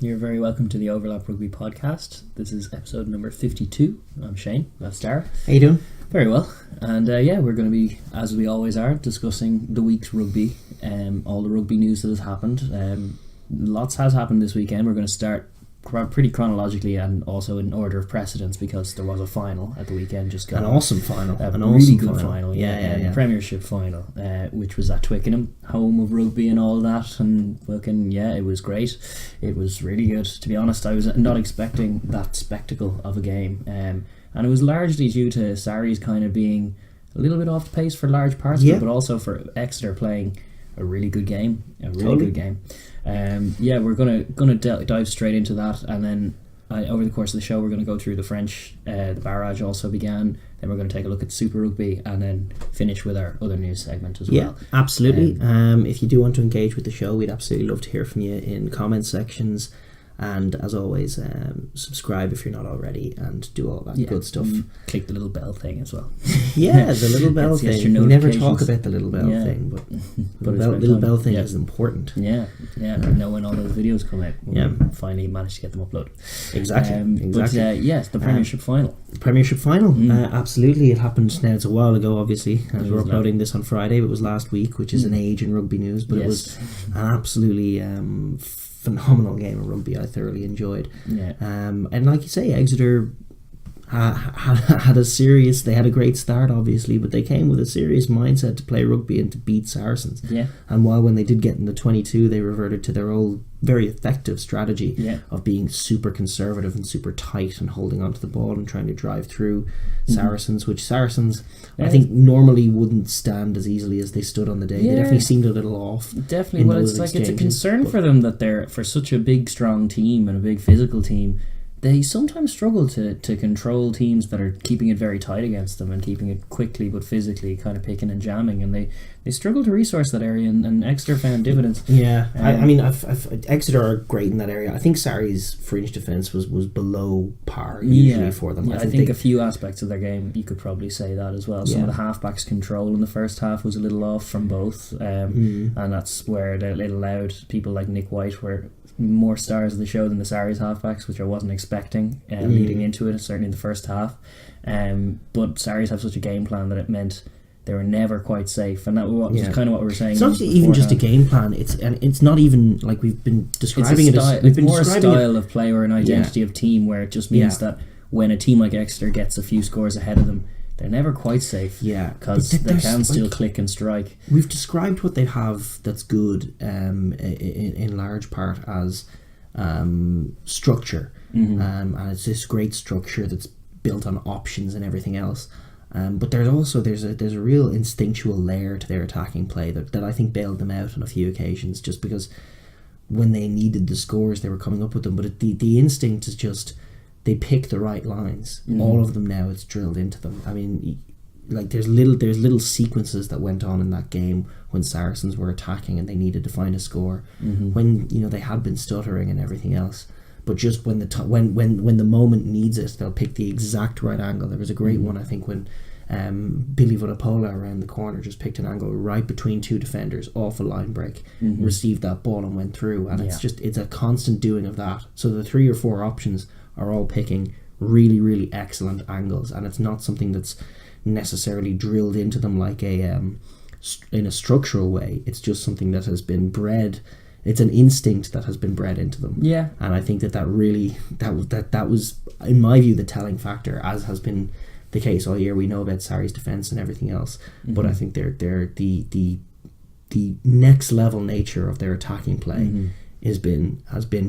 You're very welcome to the Overlap Rugby podcast. This is episode number 52. I'm Shane. That's Daragh. How you doing? Very well. And we're going to be, as we always are, discussing the week's rugby, all the rugby news that has happened. Lots has happened this weekend. We're going to start pretty chronologically and also in order of precedence because there was a final at the weekend. Just got an awesome final. An really good final. Yeah. Premiership final, which was at Twickenham, home of rugby and all that. And it was great. It was really good. To be honest, I was not expecting that spectacle of a game. And it was largely due to Sarries kind of being a little bit off the pace for large parts of it, but also for Exeter playing a really good game. Good game. We're gonna dive straight into that, and then over the course of the show we're going to go through the French. The barrage also began. Then we're going to take a look at Super Rugby, and then finish with our other news segment as well. Yeah, absolutely. If you do want to engage with the show, we'd absolutely love to hear from you in comment sections. And as always, subscribe if you're not already, and do all that good stuff. Click the little bell thing as well. Yeah, the little bell thing. We never talk about the little bell thing, but the little bell thing is important. Yeah. I know when all those videos come out. We finally managed to get them uploaded. Exactly. But the Premiership final. The Premiership final. Absolutely, it happened now. It's a while ago, obviously, as we're uploading this on Friday. But it was last week, which is an age in rugby news. But it was an absolutely phenomenal game of rugby. I thoroughly enjoyed. And like you say, Exeter had a serious. They had a great start, obviously, but they came with a serious mindset to play rugby and to beat Saracens. And while when they did get in the 22, they reverted to their old very effective strategy of being super conservative and super tight and holding onto the ball and trying to drive through Saracens, which Saracens I think normally wouldn't stand as easily as they stood on the day. They definitely seemed a little off. Definitely. Well, it's like it's a concern for them that they're, for such a big strong team and a big physical team, they sometimes struggle to control teams that are keeping it very tight against them and keeping it quickly but physically kind of picking and jamming, and they struggle to resource that area, and Exeter found dividends. Exeter are great in that area. I think Sarries' fringe defence was below par usually for them. I think a few aspects of their game you could probably say that as well. Some of the halfbacks' control in the first half was a little off from both, and that's where it allowed people like Nick White were more stars of the show than the Sarries halfbacks, which I wasn't expecting leading into it, certainly in the first half. But Sarries have such a game plan that it meant they were never quite safe, and that was kind of what we were saying. It's not even just a game plan. It's not even like we've been describing it as. It's more a style of play or an identity of team, where it just means that when a team like Exeter gets a few scores ahead of them, they're never quite safe. Because they can still click and strike. We've described what they have that's good in large part as structure, and it's this great structure that's built on options and everything else. But there's a real instinctual layer to their attacking play that I think bailed them out on a few occasions, just because when they needed the scores they were coming up with them. But the instinct is just, they pick the right lines. All of them now, it's drilled into them. I mean, like there's little sequences that went on in that game when Saracens were attacking and they needed to find a score, when they had been stuttering and everything else. But just when the moment needs it, they'll pick the exact right angle. There was a great one, I think, when Billy Vunipola around the corner just picked an angle right between two defenders off a line break, received that ball and went through. And it's a constant doing of that. So the 3 or 4 options are all picking really, really excellent angles, and it's not something that's necessarily drilled into them like in a structural way. It's just something that has been bred. It's an instinct that has been bred into them. And I think that was, in my view, the telling factor, as has been the case all year. We know about Sarries' defence and everything else, but I think they're the next level nature of their attacking play has been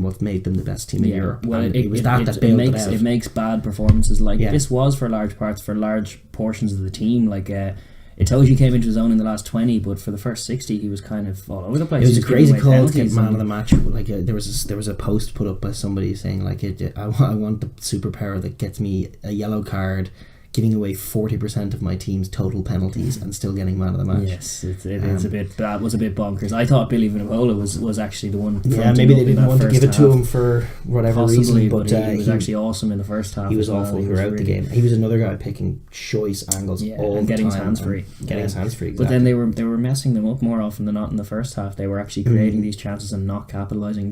what's made them the best team in Europe. Well, it makes bad performances like this was for large portions of the team. Like Itoji came into his own in the last 20, but for the first 60 he was kind of all over the place. It was a crazy call to get man of the match. Like there was a post put up by somebody saying like I want the superpower that gets me a yellow card, giving away 40% of my team's total penalties and still getting man of the match. Yes, it is a bit. That was a bit bonkers. I thought Billy Vunipola was actually the one. Yeah, maybe they didn't want to give it to him for whatever reason, but he was actually awesome in the first half. He was awful throughout the game. He was another guy picking choice angles all and the getting time. His hands free. Getting his hands free, exactly. But then they were messing them up more often than not in the first half. They were actually creating these chances and not capitalising.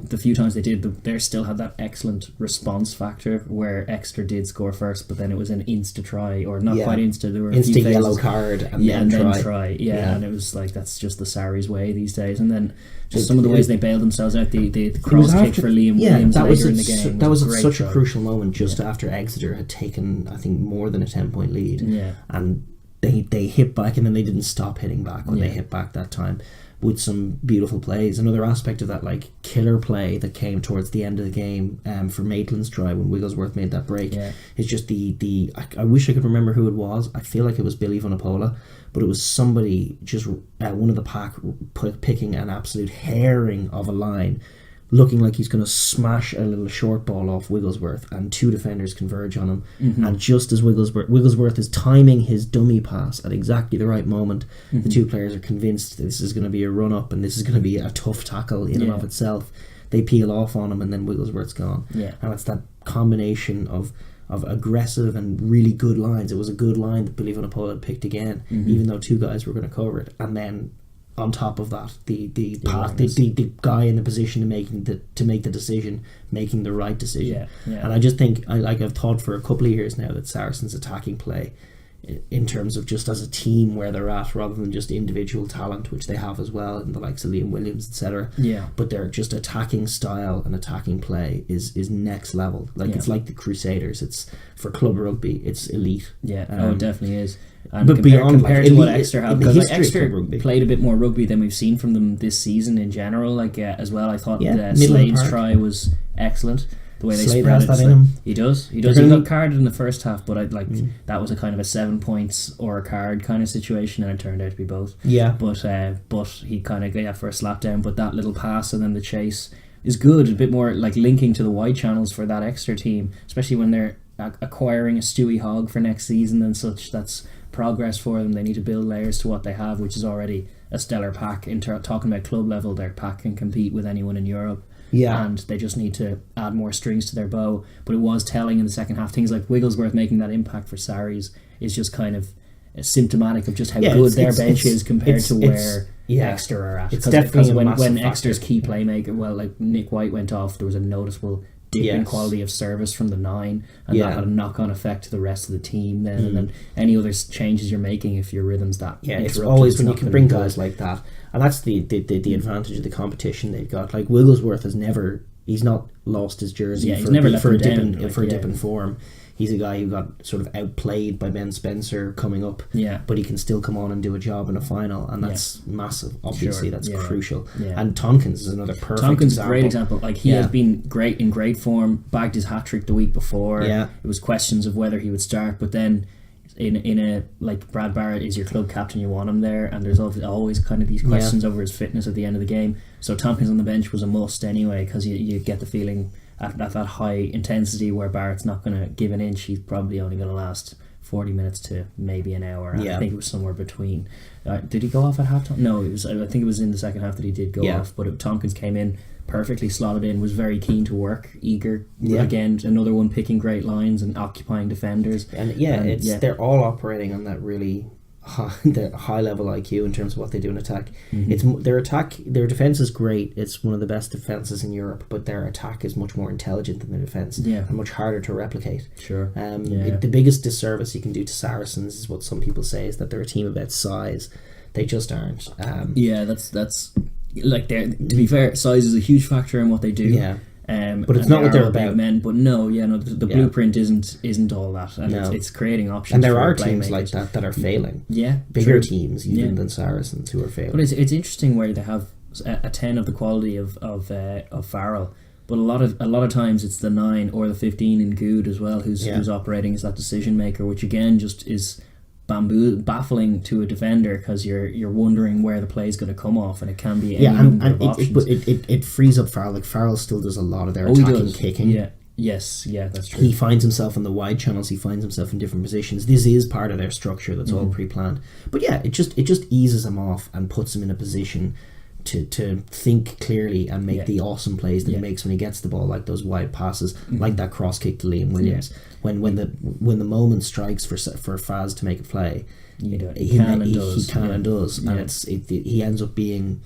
The few times they did, they still had that excellent response factor where Exeter did score first, but then it was an insta try, or not quite insta. There were a few yellow card and then try. And it was like, that's just the Sarries way these days. And then just some of the ways they bailed themselves out. The cross kick for Liam Williams later in the game. That was such a crucial moment just after Exeter had taken, I think, more than a 10-point lead. Yeah. And they hit back, and then they didn't stop hitting back when they hit back that time, with some beautiful plays. Another aspect of that, like, killer play that came towards the end of the game for Maitland's try when Wigglesworth made that break is just I wish I could remember who it was. I feel like it was Billy Vunipola, but it was somebody, just one of the pack, picking an absolute herring of a line, looking like he's going to smash a little short ball off Wigglesworth, and two defenders converge on him. And just as Wigglesworth is timing his dummy pass at exactly the right moment, the two players are convinced this is going to be a run up and this is going to be a tough tackle in and of itself. They peel off on him, and then Wigglesworth's gone. And it's that combination of aggressive and really good lines. It was a good line that Billy Vunipola had picked again, even though two guys were going to cover it, and then on top of that, the guy in the position to make the decision, making the right decision. And I just think, I've thought for a couple of years now that Saracens' attacking play, in terms of just as a team where they're at, rather than just individual talent, which they have as well, in the likes of Liam Williams, etc. But their just attacking style and attacking play is next level. It's like the Crusaders. It's for club rugby. It's elite. It definitely is. And but compared to what Exeter have, because Exeter played a bit more rugby than we've seen from them this season in general. As well, I thought Slade's try was excellent. The way they Slade spread has that in him. He does. He got carded in the first half, but that was a kind of a 7 points or a card kind of situation, and it turned out to be both. But he kind of for a slap down. But that little pass and then the chase is good. A bit more like linking to the wide channels for that Exeter team, especially when they're acquiring a Stewie Hogg for next season and such. That's progress for them. They need to build layers to what they have, which is already a stellar pack. Talking about club level, their pack can compete with anyone in Europe. And they just need to add more strings to their bow. But it was telling in the second half. Things like Wigglesworth making that impact for Sarries is just kind of symptomatic of just how good their bench is compared to where Exeter are at. It's definitely when Exeter's key playmaker, Nick White went off, there was a noticeable dip in quality of service from the 9, and that had a knock-on effect to the rest of the team then. And then any other changes you're making, if your rhythm's that it's always when you can bring guys like that, and that's the advantage of the competition they've got. Like Wigglesworth he's not lost his jersey for a dip in form. He's a guy who got sort of outplayed by Ben Spencer coming up, but he can still come on and do a job in a final, and that's massive. Obviously, that's crucial. And Tompkins is another perfect example. A great example. Like, he has been great in great form, bagged his hat-trick the week before. It was questions of whether he would start, but then in a, like, Brad Barrett is your club captain, you want him there, and there's always kind of these questions over his fitness at the end of the game. So Tompkins on the bench was a must anyway, because you get the feeling at that high intensity where Barrett's not going to give an inch. He's probably only going to last 40 minutes to maybe an hour. I think it was somewhere between. Did he go off at halftime? No, I think it was in the second half that he did go off. But Tompkins came in perfectly slotted in, was very keen to work, eager. Again, another one picking great lines and occupying defenders. And they're all operating on that really high level IQ in terms of what they do in attack. It's their defense is great. It's one of the best defenses in Europe, but their attack is much more intelligent than their defense and much harder to replicate. The biggest disservice you can do to Saracens is what some people say, is that they're a team about size. They just aren't. That's like, to be fair, size is a huge factor in what they do. But it's not what they're about. Men, but the blueprint isn't all that, and it's creating options. And there are teams like that are failing. Bigger teams even than Saracens who are failing. But it's interesting where they have a 10 of the quality of Farrell, but a lot of times it's the 9 or the 15 in Good as well who's operating as that decision maker, which again just is baffling to a defender, because you're wondering where the play is going to come off, and it can be any number of options. It frees up Farrell. Like, Farrell still does a lot of their attacking kicking. Yes, yeah, that's true. He finds himself in the wide channels. He finds himself in different positions. This is part of their structure that's all pre-planned. But yeah, it just eases him off and puts him in a position to think clearly and make the awesome plays that he makes when he gets the ball, like those wide passes, like that cross kick to Liam Williams. When the moment strikes for Faz to make a play, he can and does, and he ends up being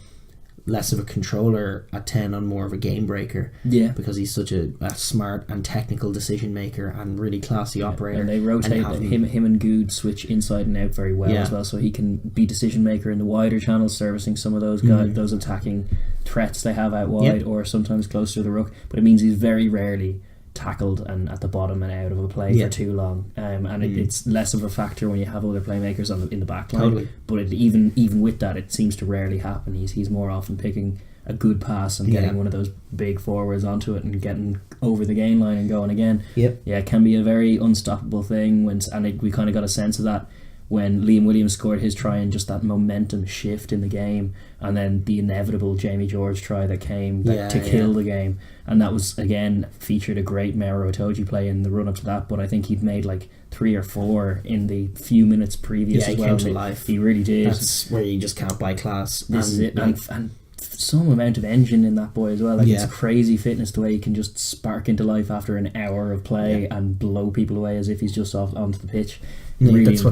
less of a controller at 10 and more of a game breaker, because he's such a smart and technical decision maker and really classy operator. And they rotate him and Good switch inside and out very well as well, so he can be decision maker in the wider channels, servicing some of those guys, those attacking threats they have out wide, or sometimes close to the ruck. But it means he's very rarely tackled and at the bottom and out of a play for too long, and it's less of a factor when you have other playmakers in the back line. But even with that, it seems to rarely happen. He's more often picking a good pass and getting one of those big forwards onto it and getting over the gain line and going again. It can be a very unstoppable thing we kind of got a sense of that when Liam Williams scored his try, and just that momentum shift in the game, and then the inevitable Jamie George try that came to kill the game. And that was, again, featured a great Mauro Itoje play in the run-up to that, but I think he'd made like 3 or 4 in the few minutes previous as well. He came to life. He really did. That's where you just can't buy class. This is it. And some amount of engine in that boy as well. Like it's crazy fitness, the way he can just spark into life after an hour of play and blow people away as if he's just off onto the pitch. Really that's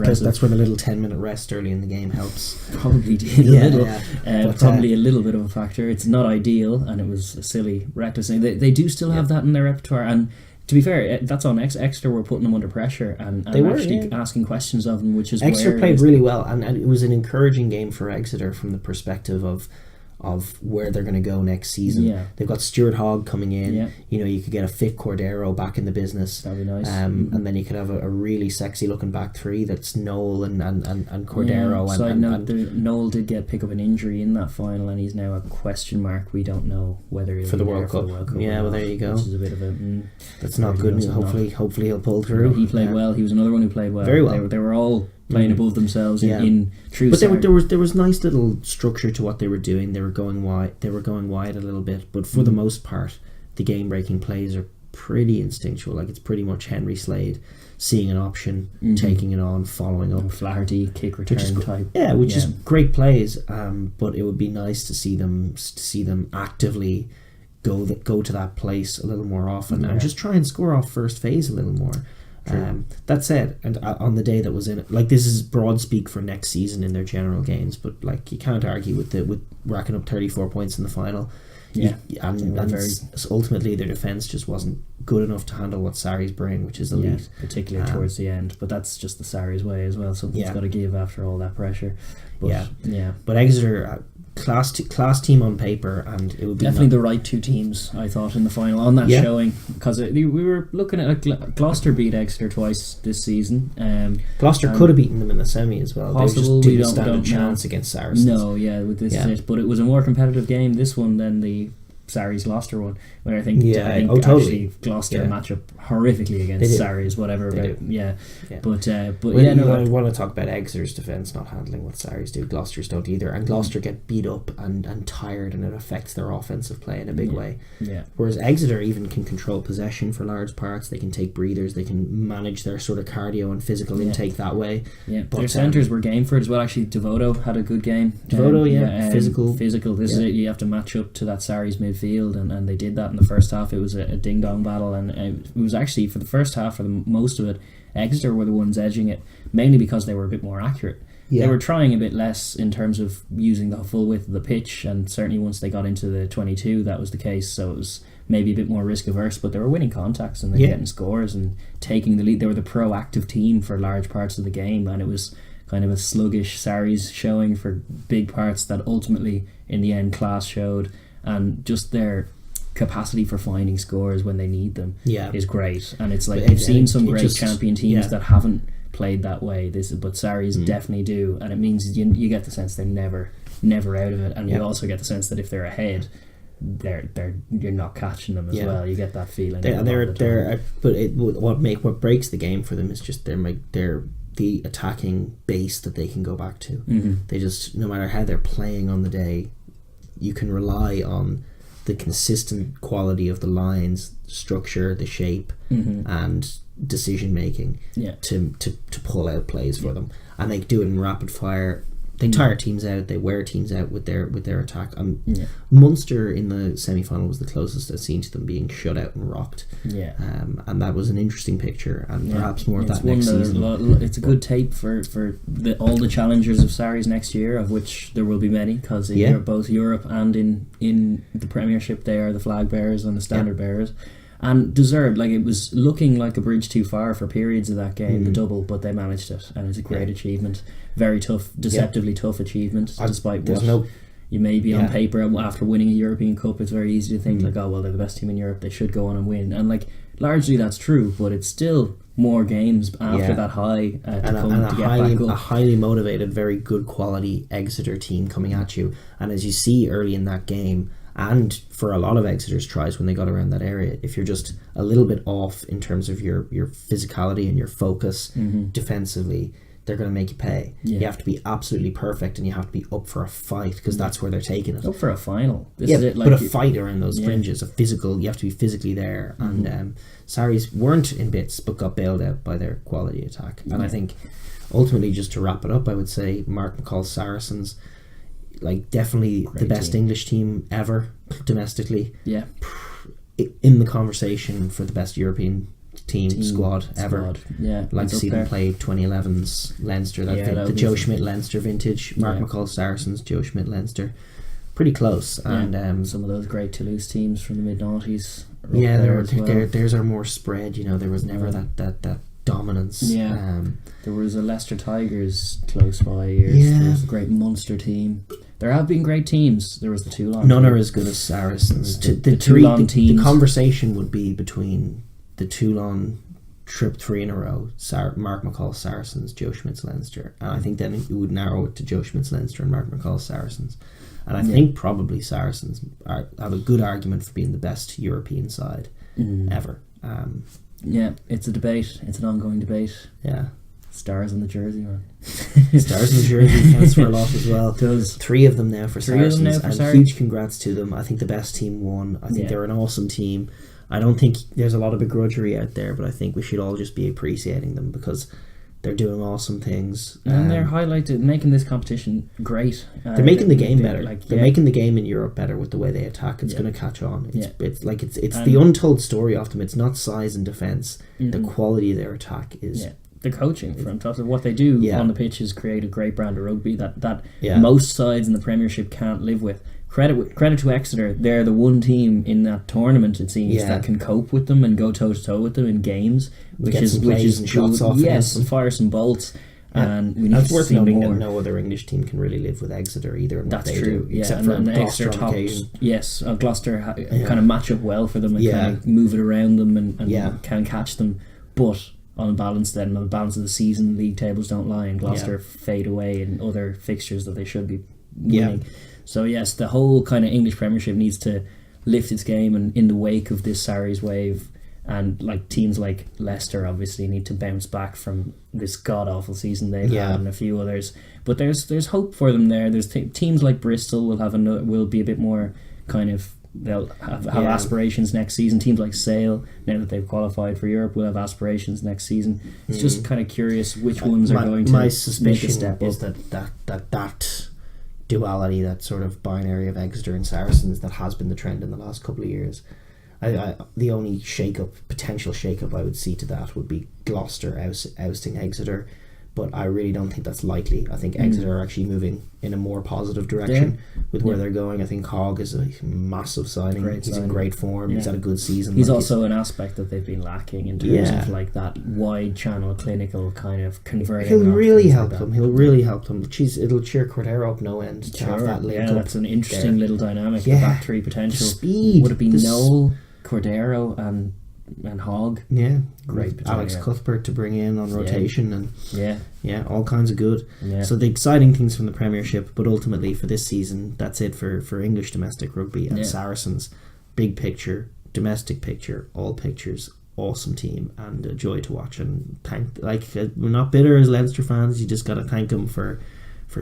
where the little 10-minute rest early in the game helps. Probably did a little. Probably a little bit of a factor. It's not ideal, and it was a silly, reckless thing. They do still have that in their repertoire, and to be fair, that's on Exeter were putting them under pressure and they were actually asking questions of them, which is Exeter played really well, and it was an encouraging game for Exeter from the perspective of where they're going to go next season. They've got Stuart Hogg coming in. You could get a fit Cordero back in the business. That'd be nice. And then you could have a really sexy looking back three that's Noel and Cordero. Side note, Noel did pick up an injury in that final, and he's now a question mark. We don't know whether he'll for the World Cup. Yeah, well, there you go. Which is a bit of a that's not good news. Hopefully he'll pull through. He played well. He was another one who played well. Very well. They were all playing above themselves in true. But there was nice little structure to what they were doing. They were going wide a little bit, but for the most part, the game breaking plays are pretty instinctual. Like it's pretty much Henry Slade seeing an option, taking it on, following up. Flaherty kick return type. Which is great plays. But it would be nice to see them actively go to that place a little more often and just try and score off first phase a little more. That said, and on the day that was in it, like this is broad speak for next season in their general games, but like you can't argue with racking up 34 points in the final. Ultimately their defence just wasn't good enough to handle what Sarries bring, which is elite, particularly towards the end. But that's just the Sarries way as well. Something's got to give after all that pressure. But, But Exeter. Class team on paper, and it would be definitely the right two teams, I thought, in the final on that showing, because we were looking at Gloucester beat Exeter twice this season. Gloucester could have beaten them in the semi as well. Possible. They just didn't stand a chance against Saracens. No, with this is it. But it was a more competitive game, this one, than the Sarries Gloucester one, where I think actually Gloucester match up horrifically against Sarries, whatever. I want to talk about Exeter's defence not handling what Sarries do. Gloucester's don't either, and Gloucester get beat up and tired, and it affects their offensive play in a big way. Whereas Exeter even can control possession for large parts. They can take breathers. They can manage their sort of cardio and physical intake that way. But their centres were game for it as well. Actually, Devoto had a good game. Physical. This is it. You have to match up to that Sarries midfield. And they did that in the first half. It was a ding-dong battle, and it was actually, for the first half, for most of it, Exeter were the ones edging it, mainly because they were a bit more accurate. They were trying a bit less in terms of using the full width of the pitch, and certainly once they got into the 22, that was the case, so it was maybe a bit more risk-averse, but they were winning contacts, and they were getting scores and taking the lead. They were the proactive team for large parts of the game, and it was kind of a sluggish Sarries showing for big parts that ultimately, in the end, class showed. And just their capacity for finding scores when they need them is great. And it's like you've seen some great champion teams that haven't played that way. But Sarries definitely do, and it means you get the sense they're never out of it. And you also get the sense that if they're ahead, you're not catching them as well. You get that feeling. What breaks the game for them is just they're the attacking base that they can go back to. They just, no matter how they're playing on the day, you can rely on the consistent quality of the lines, structure, the shape, and decision making to pull out plays for them, and they do it in rapid fire. They tire teams out. They wear teams out with their attack. Munster in the semi-final was the closest I've seen to them being shut out and rocked. And that was an interesting picture, and perhaps more of that next season. It's a good tape for all the challengers of Sarries next year, of which there will be many, because in both Europe and in the Premiership they are the flag bearers and the standard bearers. And deserved, like, it was looking like a bridge too far for periods of that game, the double, but they managed it, and it's a great achievement. Very tough, deceptively tough achievement, despite what you may be on paper after winning a European Cup. It's very easy to think like, oh well, they're the best team in Europe, they should go on and win, and like largely that's true, but it's still more games after that high a highly motivated, very good quality Exeter team coming at you. And as you see early in that game, and for a lot of Exeter's tries when they got around that area, if you're just a little bit off in terms of your physicality and your focus defensively, they're going to make you pay. You have to be absolutely perfect, and you have to be up for a fight, because that's where they're taking it. Up for a final. This is it, like, but a fight around those fringes, you have to be physically there. And Sarries weren't in bits, but got bailed out by their quality attack. And I think ultimately, just to wrap it up, I would say Mark McCall's Saracens, like, definitely the best English team ever domestically. In the conversation for the best European team squad ever. Like to see them play 2011's Leinster, the Joe Schmidt Leinster vintage. Mark McCall Saracens, Joe Schmidt Leinster, pretty close. And some of those great Toulouse teams from the mid-noughties. Theirs are more spread. There was never that dominance. There was a Leicester Tigers close by years. There was a great Munster team. There have been great teams. There was the Toulon. None are as good as Saracens. The conversation would be between the Toulon trip 3 in a row, Mark McCall Saracens, Joe Schmidt's Leinster, and I think then it would narrow it to Joe Schmidt's Leinster and Mark McCall Saracens. And I think probably Saracens have a good argument for being the best European side ever. It's a debate. It's an ongoing debate. Stars on the jersey, man. Stars on the jersey counts for a lot as well. It does. 3 of them now for Saracens, and huge congrats to them. I think the best team won. I think they're an awesome team. I don't think there's a lot of begrudgery out there, but I think we should all just be appreciating them, because they're doing awesome things. And they're highlighted, making this competition great. They're making the game better. They're making the game in Europe better with the way they attack. It's going to catch on. It's the untold story of them. It's not size and defence. The quality of their attack is... The coaching from top of what they do on the pitch is create a great brand of rugby that most sides in the Premiership can't live with. Credit to Exeter. They're the one team in that tournament, it seems, that can cope with them and go toe to toe with them in games, which is shots off. And fire some bolts. And we need to see noting more. That no other English team can really live with Exeter either. That's true. Except for Gloucester on occasion. Yes, Gloucester kind of match up well for them and kind of move it around them and can catch them, but on balance of the season, league tables don't lie, and Gloucester fade away in other fixtures that they should be winning. So yes, the whole kind of English Premiership needs to lift its game, and in the wake of this Sarries wave, and like teams like Leicester obviously need to bounce back from this god awful season they've had, and a few others. But there's hope for them there. There's teams like Bristol will be a bit more kind of. They'll have aspirations next season. Teams like Sale, now that they've qualified for Europe, will have aspirations next season. It's just kind of curious which ones are going to my suspicion make a step is up. that duality, that sort of binary of Exeter and Saracens, that has been the trend in the last couple of years. The only potential shake-up I would see to that would be Gloucester ousting Exeter, but I really don't think that's likely. I think Exeter are actually moving in a more positive direction with where they're going. I think Hogg is a massive signing. He's in great form. He's had a good season. He's also an aspect that they've been lacking in terms of like that wide channel clinical kind of converting. He'll really help them. Jeez, it'll cheer Cordero up no end to have that link up. That's an interesting little dynamic. The back three potential. Speed. Would it be Noel, Cordero and Hogg? Great. Alex Cuthbert to bring in on rotation and all kinds of good. Yeah. So the exciting things from the Premiership, but ultimately for this season, that's it for English domestic rugby and Saracens. Big picture, domestic picture, all pictures, awesome team and a joy to watch. And we're not bitter as Leinster fans. You just got to thank them for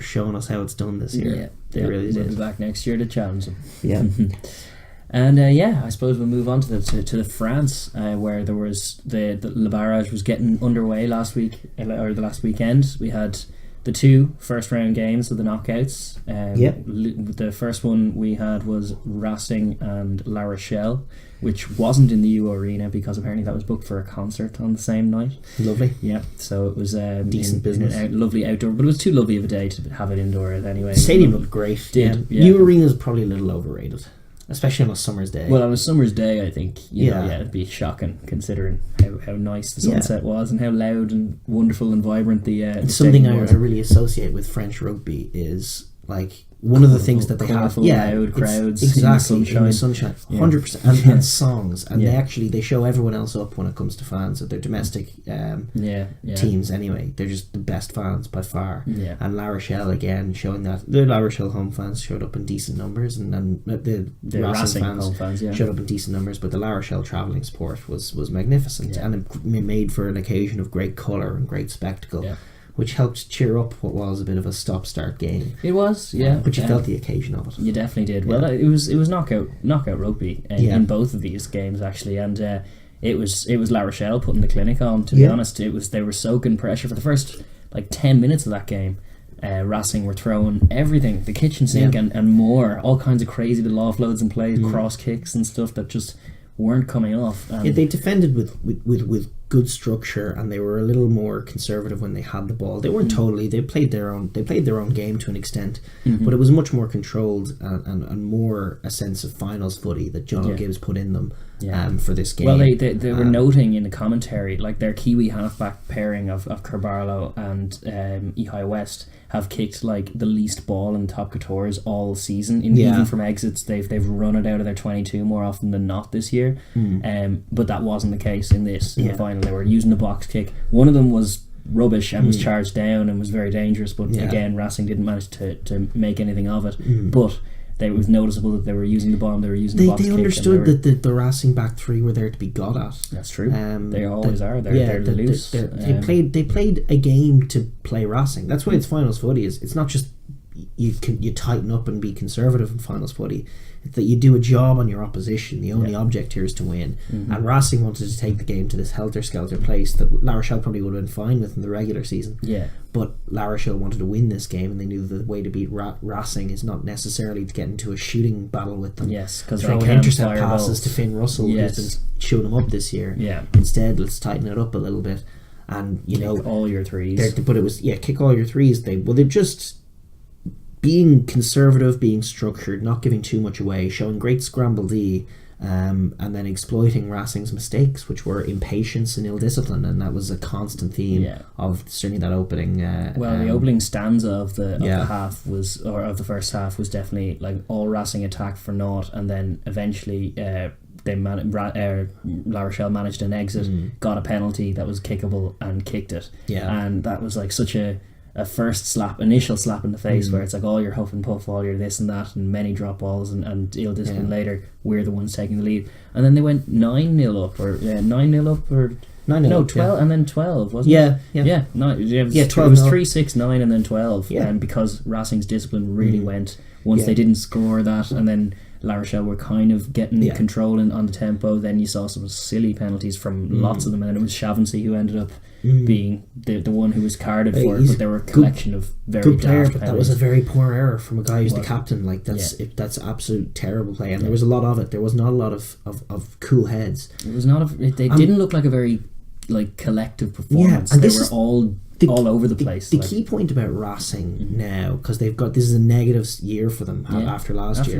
showing us how it's done this year. They really did. We'll be back next year to challenge them. And I suppose we'll move on to the France, where there was the barrage was getting underway last week, or the last weekend. We had the 2 first round games of the knockouts. The first one we had was Racing and La Rochelle, which wasn't in the U Arena because apparently that was booked for a concert on the same night. Lovely. Yeah, so it was decent business. Lovely outdoor, but it was too lovely of a day to have it indoor anyway. The stadium looked great. U Arena is probably a little overrated, especially on a summer's day. Well, on a summer's day, I think it'd be shocking considering how nice the sunset was and how loud and wonderful and vibrant the something I really associate with French rugby is like one of the things that they have, loud crowds, exactly, in the sunshine, 100%, and songs, and they show everyone else up when it comes to fans of their domestic teams. Anyway, they're just the best fans by far. And La Rochelle again showing that the La Rochelle home fans showed up in decent numbers, and the Racing fans home fans showed up in decent numbers, but the La Rochelle travelling support was magnificent, and it made for an occasion of great colour and great spectacle. Which helped cheer up what was a bit of a stop-start game. It was, but you felt the occasion of it. You definitely did. Well, it was knockout rugby in both of these games actually, and it was La Rochelle putting the clinic on. To be honest, they were soaking pressure for the first 10 minutes of that game. Racing were throwing everything, the kitchen sink and more, all kinds of crazy little offloads and plays, cross kicks and stuff that just weren't coming off. They defended with good structure, and they were a little more conservative when they had the ball. They weren't totally. They played their own game to an extent, but it was much more controlled and more a sense of finals footy that John O'Gibbs put in them for this game. Well, they were noting in the commentary like their Kiwi halfback pairing of Carbarlo and Ehai West have kicked like the least ball in top 14 all season. Even from exits, they've run it out of their 22 more often than not this year. But that wasn't the case in the final. They were using the box kick. One of them was rubbish and was charged down and was very dangerous, but again Racing didn't manage to make anything of it. But it was noticeable that they were using the bomb, they were using the box kick. They understood that the Racing back 3 were there to be got at. That's true. They always are. They're loose. They played a game to play Racing. That's why it's finals footy. It's not just you tighten up and be conservative in finals footy. It's that you do a job on your opposition. The only object here is to win. And Racing wanted to take the game to this helter-skelter place that La Rochelle probably would have been fine with in the regular season. But La Rochelle wanted to win this game, and they knew the way to beat Racing is not necessarily to get into a shooting battle with them. Because throwing intercept passes to Finn Russell, who's been showing them up this year. Instead, let's tighten it up a little bit, and kick all your threes. But it was kick all your threes. They're just being conservative, being structured, not giving too much away, showing great scramble D, and then exploiting Racing's mistakes, which were impatience and ill discipline, and that was a constant theme of certainly that opening. The opening stanza of the half was, or of the first half, was definitely like all Racing attacked for naught, and then eventually La Rochelle managed an exit, got a penalty that was kickable and kicked it, and that was like such a initial slap in the face, where it's like all your huff and puff, all your this and that, and many drop balls and ill discipline later, we're the ones taking the lead. And then they went 9-0 up, or 9-0 up, or 9-0 12, and then 12, wasn't it? It was 3-6-9 and then 12, and because Racing's discipline really went once they didn't score that, and then La Rochelle were kind of getting control on the tempo, then you saw some silly penalties from lots of them, and then it was Shaughnessy who ended up being the one who was carded for it, but there were a collection of very good player, daft but penalties. that was a very poor error from a guy who's the captain. Like that's absolute terrible play, and there was a lot of it. There was not a lot of cool heads. It was not. They didn't look like a very collective performance. And they were all over the place. The key point about Racing now, because this is a negative year for them after last year.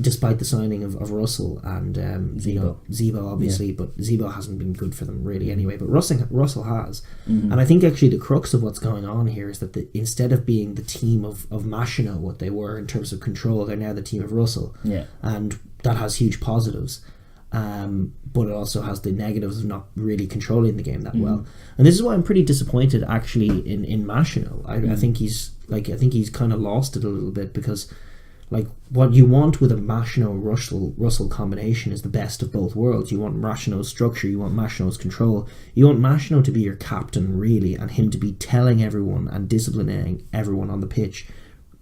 Despite the signing of Russell and Zebo obviously, but Zebo hasn't been good for them really anyway. But Russell has, and I think actually the crux of what's going on here is that instead of being the team of Machino, what they were in terms of control, they're now the team of Russell, and that has huge positives. But it also has the negatives of not really controlling the game that well, and this is why I'm pretty disappointed actually in Machino. I think he's kind of lost it a little bit, because like what you want with a Machino Russell combination is the best of both worlds. You want Machino's structure, you want Machino's control, you want Machino to be your captain really, and him to be telling everyone and disciplining everyone on the pitch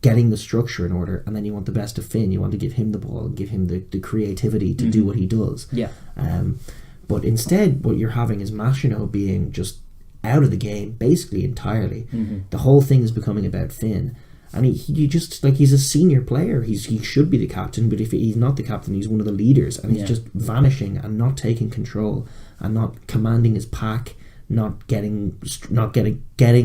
getting the structure in order, and then you want the best of Finn. You want to give him the ball, give him the creativity to do what he does. Yeah. But instead, what you're having is Machino being just out of the game basically entirely. The whole thing is becoming about Finn, and he just, like, he's a senior player. He should be the captain, but if he's not the captain, he's one of the leaders, and he's just vanishing and not taking control and not commanding his pack, not getting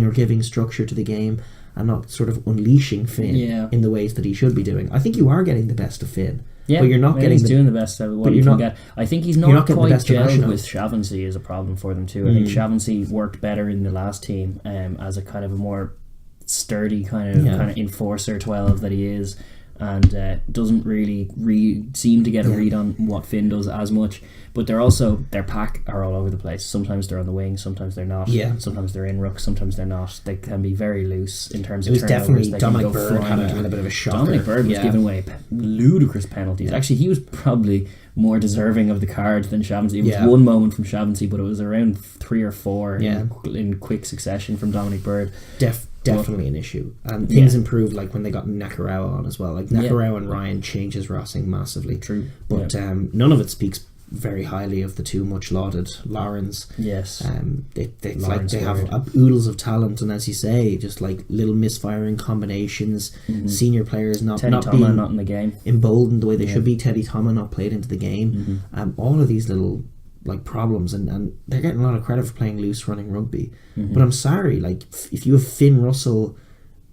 or giving structure to the game, and not sort of unleashing Finn in the ways that he should be doing. I think you are getting the best of Finn. Yeah, but you're not getting. He's doing the best of what he can get. I think he's not quite gelled with Shaughnessy is a problem for them too. I think Shaughnessy worked better in the last team as a kind of a more sturdy kind of enforcer 12 that he is, and doesn't really seem to get a read on what Finn does as much. But their pack are all over the place. Sometimes they're on the wing, sometimes they're not. Yeah. Sometimes they're in ruck, sometimes they're not. They can be very loose in terms of turnovers. It was definitely Dominic Bird had a bit of a shocker. Dominic Bird was giving away ludicrous penalties. Actually, he was probably more deserving of the card than Shaughnessy. It was one moment from Shaughnessy, but it was around 3 or 4 in quick succession from Dominic Bird. Definitely an issue, and things improved like when they got Nakarawa on as well. Like Nakarawa and Ryan changes Rossing massively. True, but none of it speaks very highly of the two much lauded Laurens. Yes, they have oodles of talent, and as you say, just like little misfiring combinations. Senior players not in the game, emboldened the way they should be. Teddy Thomas not played into the game. All of these little like problems, and they're getting a lot of credit for playing loose running rugby. But I'm sorry, like if you have Finn Russell,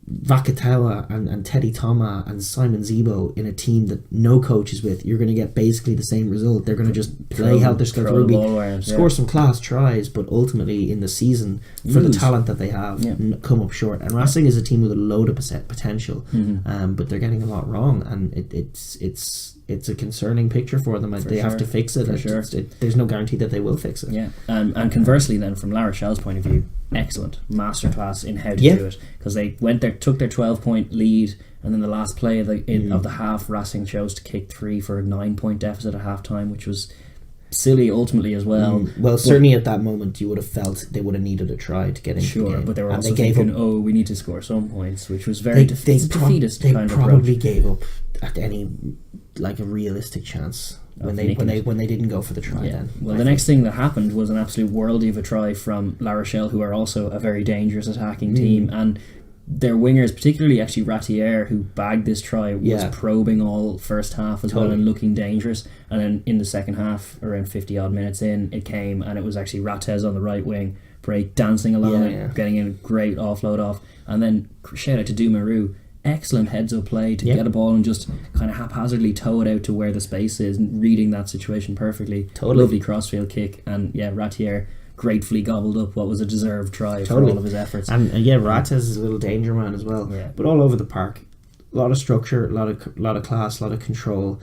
Vakatawa and Teddy Thomas and Simon Zebo in a team that no coach is with, you're going to get basically the same result. They're going to just play helter-skelter rugby, score some class tries, but ultimately in the season, for the talent that they have, come up short. And Racing is a team with a load of potential, but they're getting a lot wrong, and it's a concerning picture for them. They have to fix it. There's no guarantee that they will fix it. Yeah, and conversely then, from La Rochelle's point of view, excellent masterclass in how to do it, because they went there, took their 12-point lead, and then the last play of the half, Racing chose to kick 3 for a 9-point deficit at half time, which was silly ultimately as well. Well, certainly at that moment you would have felt they would have needed a try to get into the game. But they were also thinking, we need to score some points, which was very defeatist kind of approach. They probably gave up at any like a realistic chance when they didn't go for the try. Then the next thing that happened was an absolute worldie of a try from La Rochelle, who are also a very dangerous attacking team, and their wingers, particularly actually Ratier, who bagged this try, was probing all first half as well and looking dangerous. And then in the second half, around 50 odd minutes in, it came, and it was actually Rattez on the right wing, break dancing along it, getting a great offload off, and then shout out to Dumaru. Excellent heads up play to get a ball and just kind of haphazardly toe it out to where the space is, and reading that situation perfectly. Lovely crossfield kick, and Ratier gratefully gobbled up what was a deserved try for all of his efforts. And Rattez is a little danger man as well. But all over the park, a lot of structure, a lot of class, a lot of control.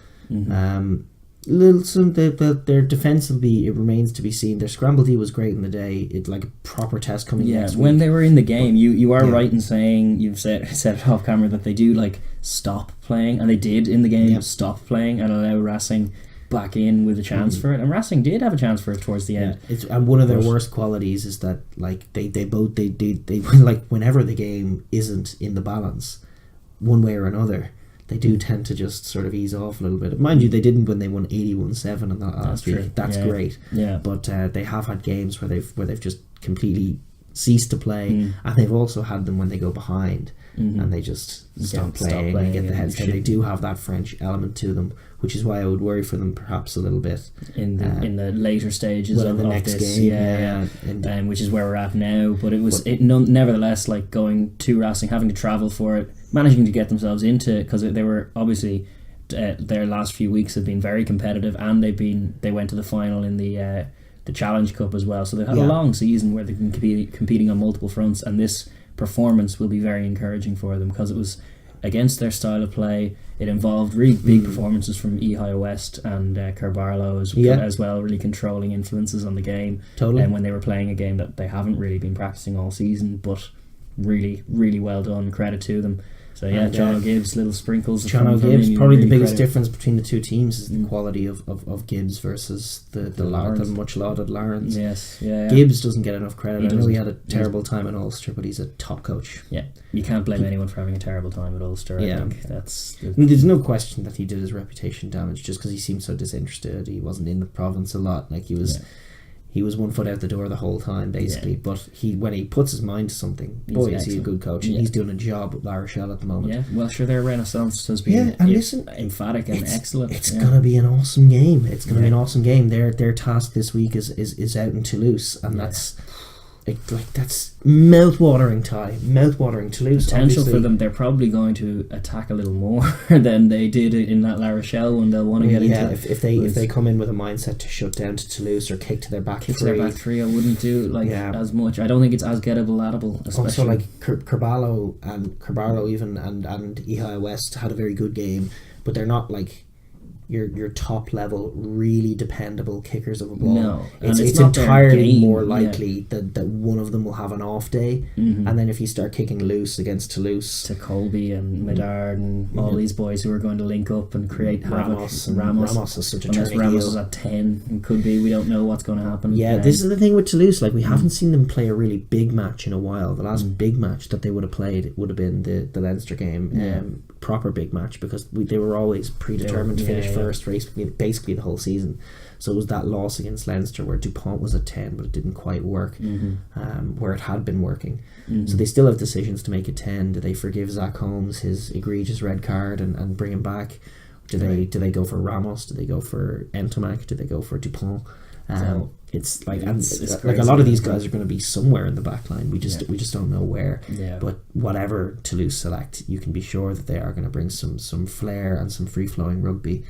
Their defence will be, it remains to be seen. Their scramble D was great in the day. It's like a proper test coming next week. When they were in the game, you are right in saying, you've said it off camera, that they do like stop playing, and they did in the game stop playing and allow Racing back in with a chance for it, and Racing did have a chance for it towards the end. And one of their worst qualities is that like they like whenever the game isn't in the balance one way or another, they do tend to just sort of ease off a little bit. Mind you, they didn't when they won 81-7 in that last week. That's great. Yeah. But they have had games where they've just completely ceased to play, and they've also had them when they go behind and they just stop playing and get the heads down. They do have that French element to them, which is why I would worry for them perhaps a little bit in the later stages of the next this game, which is where we're at now. But nevertheless, like going to Racing, having to travel for it, managing to get themselves into it, because they were obviously their last few weeks have been very competitive, and they went to the final in the Challenge Cup as well. So they've had a long season where they've been competing on multiple fronts, and this performance will be very encouraging for them, because it was against their style of play. It involved really big performances from Ehio West and Kerbarlow as well, really controlling influences on the game. And when they were playing a game that they haven't really been practicing all season, but really, really well done, credit to them. So yeah, John Gibbs, little sprinkles. John Gibbs, probably the biggest difference between the two teams is the quality of Gibbs versus the much lauded Laurens. Yes, yeah. Gibbs doesn't get enough credit. I know he had a terrible time at Ulster, but he's a top coach. Yeah, you can't blame anyone for having a terrible time at Ulster. I think there's no question that he did his reputation damage just because he seemed so disinterested. He wasn't in the province a lot. Like he was. Yeah. He was 1 foot out the door the whole time, basically. Yeah. But when he puts his mind to something, is he a good coach. And he's doing a job with La Rochelle at the moment. Yeah, well, sure, their renaissance has been emphatic and excellent. It's going to be an awesome game. It's going to be an awesome game. Their task this week is out in Toulouse, and that's mouth-watering Toulouse. Potential obviously. For them, they're probably going to attack a little more than they did in that La Rochelle one. They'll want to get into if they come in with a mindset to shut down to Toulouse or kick to their back three. I wouldn't do as much. I don't think it's as gettable, especially. Also, like Carballo even and Ihai West had a very good game, but they're not like your top level really dependable kickers of a ball. No, it's entirely more likely that one of them will have an off day, and then if you start kicking loose against Toulouse, to Colby and Medard and all these boys who are going to link up and create Ramos is such a turning Ramos heel. is at 10 and could be. We don't know what's going to happen. Yeah, this is the thing with Toulouse. Like we haven't seen them play a really big match in a while. The last big match that they would have played would have been the Leinster game. Proper big match because they were always predetermined to finish first race basically the whole season. So it was that loss against Leinster where Dupont was at 10 but it didn't quite work where it had been working. So they still have decisions to make at 10. Do they forgive Zach Holmes his egregious red card and bring him back? Do they go for Ramos? Do they go for Entomac? Do they go for Dupont? It's like a lot of these guys are going to be somewhere in the back line. We just don't know where. Yeah. But whatever Toulouse select, you can be sure that they are going to bring some flair and some free flowing rugby.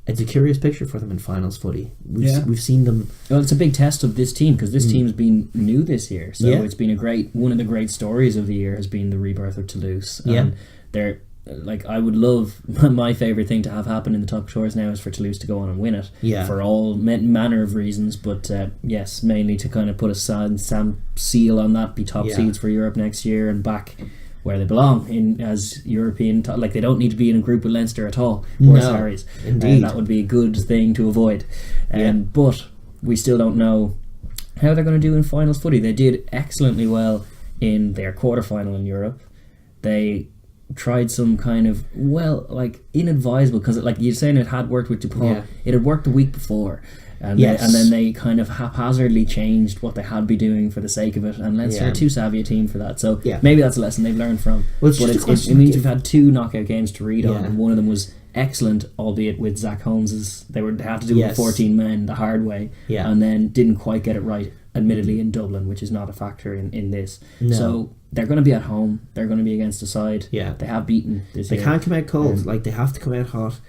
It's a curious picture for them in finals footy. We've seen them. Well, it's a big test of this team because this team's been new this year. So it's been one of the great stories of the year has been the rebirth of Toulouse. And they're like, I would love, my favourite thing to have happen in the top chores now is for Toulouse to go on and win it for all manner of reasons, but yes, mainly to kind of put a stamp seal on that, be top seeds for Europe next year and back where they belong in as European like they don't need to be in a group with Leinster at all or Sarries. Indeed. That would be a good thing to avoid, but we still don't know how they're going to do in finals footy. They did excellently well in their quarterfinal in Europe. They tried some kind of inadvisable, because like you're saying it had worked with Dupont, it had worked the week before, and then they kind of haphazardly changed what they had been doing for the sake of it, and Leinster are too savvy a team for that, so maybe that's a lesson they've learned from. Well, it means we've had 2 knockout games to read on, and one of them was excellent, albeit with Zach Holmes's they had to do it with 14 men the hard way, and then didn't quite get it right, admittedly in Dublin, which is not a factor in this. So they're going to be at home. They're going to be against a side. They have beaten this year. They can't come out cold. Like they have to come out hot.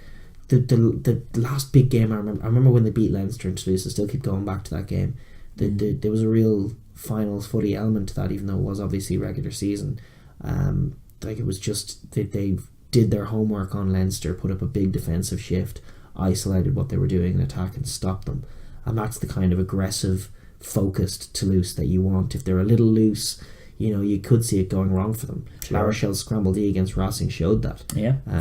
The last big game I remember when they beat Leinster and Toulouse. I still keep going back to that game. There was a real finals footy element to that, even though it was obviously regular season. Like it was just they did their homework on Leinster, put up a big defensive shift, isolated what they were doing in attack and stopped them. And that's the kind of aggressive, focused Toulouse that you want. If they're a little loose, you could see it going wrong for them. La Rochelle's scramble D against Racing showed that.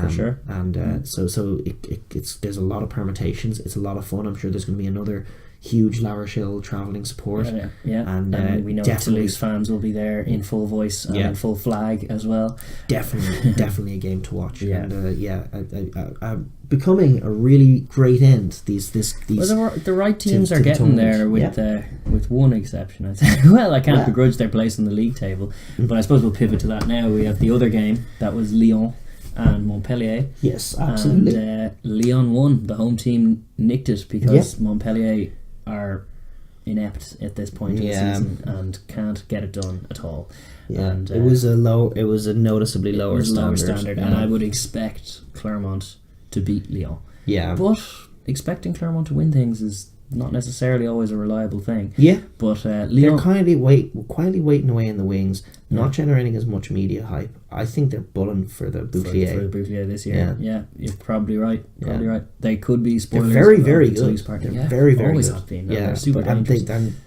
For sure. And so it's there's a lot of permutations. It's a lot of fun. I'm sure there's going to be another huge La Rochelle travelling support. And we know Toulouse fans will be there in full voice and in full flag as well. Definitely a game to watch. And becoming a really great end. These the right teams are getting there with one exception, I'd say. Well, I can't begrudge their place in the league table, but I suppose we'll pivot to that now. We have the other game that was Lyon and Montpellier. Yes, absolutely. And Lyon won. The home team nicked it because Montpellier are inept at this point in the season and can't get it done at all. And it was a noticeably lower standard. And I would expect Clermont to beat Lyon. Yeah. But expecting Clermont to win things is not necessarily always a reliable thing. Yeah. But They're Lyon... quietly waiting away in the wings, not generating as much media hype. I think they're bulling for the Boufflier. For the Boufflier this year. Yeah, you're probably right. Right. They could be spoilers. They're very, very good. They're very, very always good. have been. Yeah, they're super dangerous.